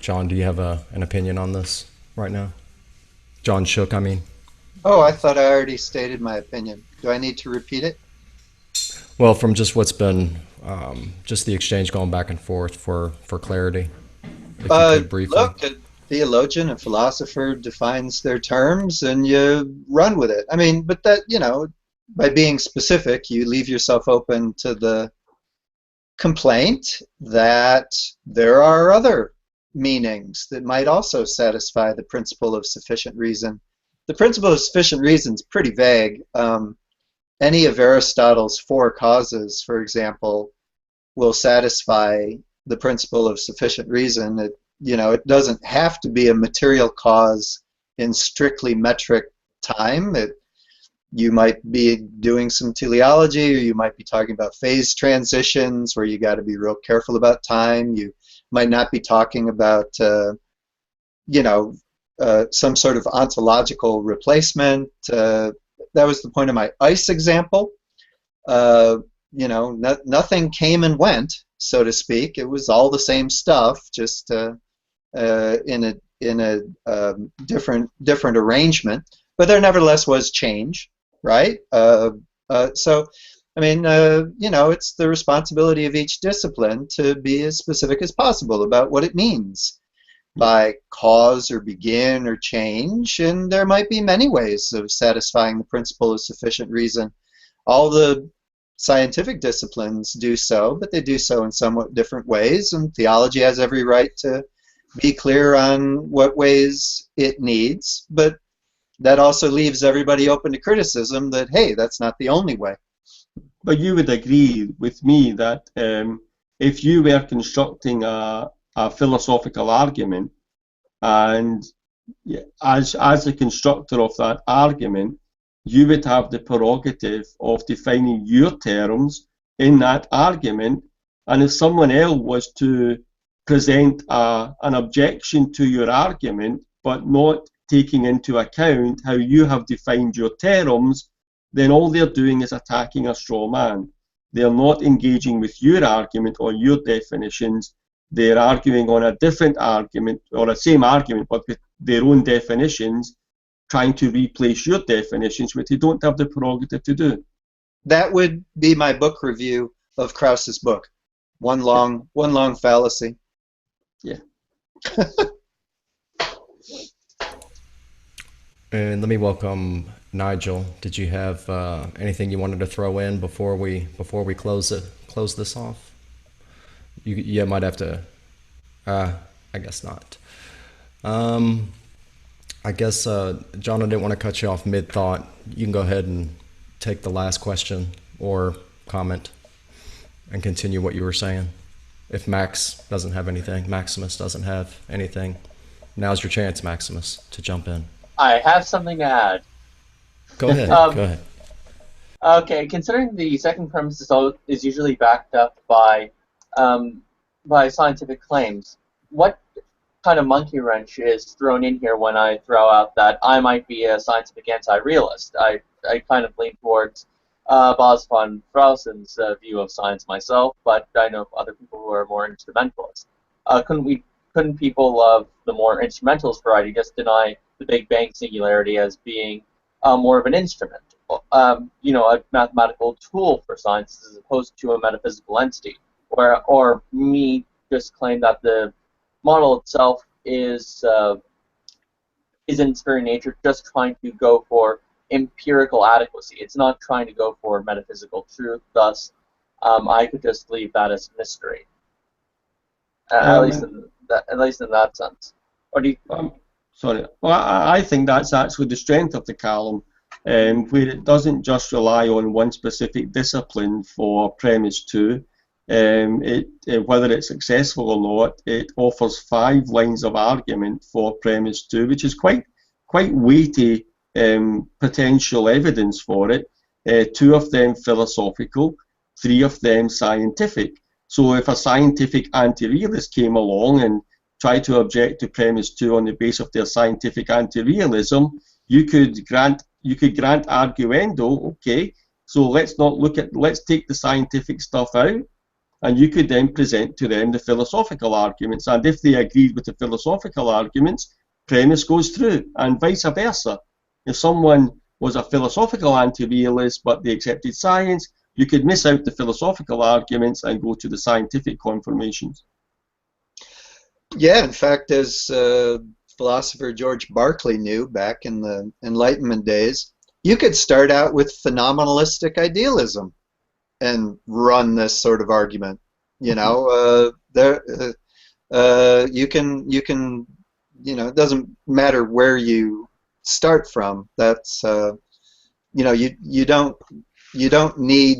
John, do you have an opinion on this right now? John Shook, I mean. Oh, I thought I already stated my opinion. Do I need to repeat it? Well, from just what's been just the exchange going back and forth for clarity, if you could briefly. Look, a theologian, a philosopher defines their terms, and you run with it. I mean, but that, by being specific, you leave yourself open to the complaint that there are other meanings that might also satisfy the principle of sufficient reason. The principle of sufficient reason is pretty vague. Any of Aristotle's four causes, for example, will satisfy the principle of sufficient reason. It doesn't have to be a material cause in strictly metric time. You might be doing some teleology, or you might be talking about phase transitions where you got to be real careful about time. You might not be talking about some sort of ontological replacement. That was the point of my ice example. Nothing came and went, so to speak. It was all the same stuff, just in a different arrangement. But there nevertheless was change, right? So, I mean, it's the responsibility of each discipline to be as specific as possible about what it means by cause or begin or change, and there might be many ways of satisfying the principle of sufficient reason. All the scientific disciplines do so, but they do so in somewhat different ways, and theology has every right to be clear on what ways it needs, but that also leaves everybody open to criticism that, hey, that's not the only way. But you would agree with me that if you were constructing a philosophical argument, and as the constructor of that argument, you would have the prerogative of defining your terms in that argument, and if someone else was to present an objection to your argument but not taking into account how you have defined your terms, then all they're doing is attacking a straw man. They're not engaging with your argument or your definitions. They're arguing on a different argument, or the same argument, but with their own definitions, trying to replace your definitions, which they don't have the prerogative to do. That would be my book review of Krauss's book. One long fallacy. Yeah. And let me welcome Nigel. Did you have anything you wanted to throw in before we close this off? You might have to. I guess not. I guess John, I didn't want to cut you off mid-thought. You can go ahead and take the last question or comment and continue what you were saying. If Maximus doesn't have anything, now's your chance, Maximus, to jump in. I have something to add. Go ahead. Go ahead. Okay, considering the second premise is usually backed up by scientific claims, what kind of monkey wrench is thrown in here when I throw out that I might be a scientific anti-realist? I kind of lean towards Bas von Frausen's view of science myself, but I know other people who are more instrumentalists. Couldn't people of the more instrumentalist variety just deny the Big Bang singularity as being more of an instrument, a mathematical tool for science as opposed to a metaphysical entity, or me just claim that the model itself is in its very nature just trying to go for empirical adequacy. It's not trying to go for metaphysical truth. Thus, I could just leave that as mystery. At least in that sense. Or do you? Sorry. Well, I think that's actually the strength of the Kalam, where it doesn't just rely on one specific discipline for premise 2. Whether it's successful or not, it offers 5 lines of argument for premise 2, which is quite weighty potential evidence for it. 2 of them philosophical, 3 of them scientific. So if a scientific anti-realist came along and tried to object to premise 2 on the basis of their scientific anti-realism, you could grant arguendo, okay, so let's take the scientific stuff out, and you could then present to them the philosophical arguments, and if they agreed with the philosophical arguments, premise goes through, and vice versa. If someone was a philosophical anti-realist but they accepted science, you could miss out the philosophical arguments and go to the scientific confirmations. Yeah, in fact, as philosopher George Berkeley knew back in the Enlightenment days, you could start out with phenomenalistic idealism and run this sort of argument. You know, you can, you know, it doesn't matter where you start from. That's, you know, you don't need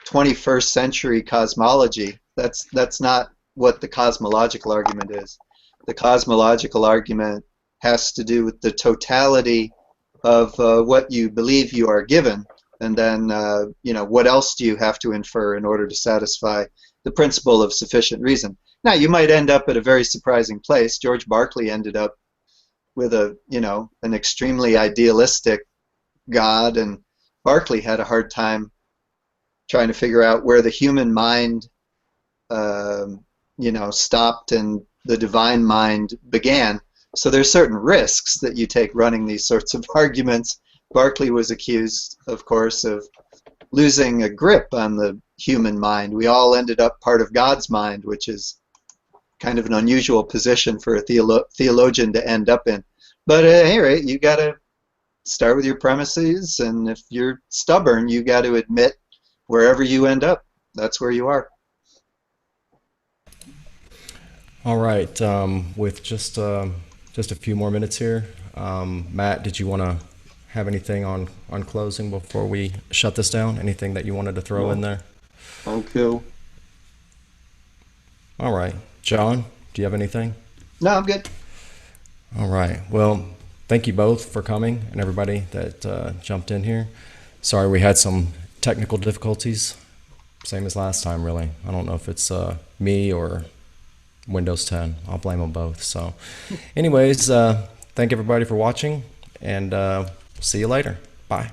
21st century cosmology. That's not what the cosmological argument is. The cosmological argument has to do with the totality of what you believe you are given, and then you know, what else do you have to infer in order to satisfy the principle of sufficient reason. Now, you might end up at a very surprising place. George Berkeley ended up with a, you know, an extremely idealistic God, and Berkeley had a hard time trying to figure out where the human mind, you know, stopped and the divine mind began. So there's certain risks that you take running these sorts of arguments. Berkeley was accused, of course, of losing a grip on the human mind. We all ended up part of God's mind, which is kind of an unusual position for a theologian to end up in. But at any rate, you got to start with your premises, and if you're stubborn, you got to admit wherever you end up, that's where you are. All right, with just a few more minutes here, Matt, did you want to have anything on closing before we shut this down? Anything that you wanted to throw in there? Thank you. All right, John, do you have anything? No, I'm good. All right, well, thank you both for coming, and everybody that jumped in here. Sorry we had some technical difficulties, same as last time, really. I don't know if it's me or Windows 10. I'll blame them both. So anyways, thank everybody for watching, and see you later. Bye.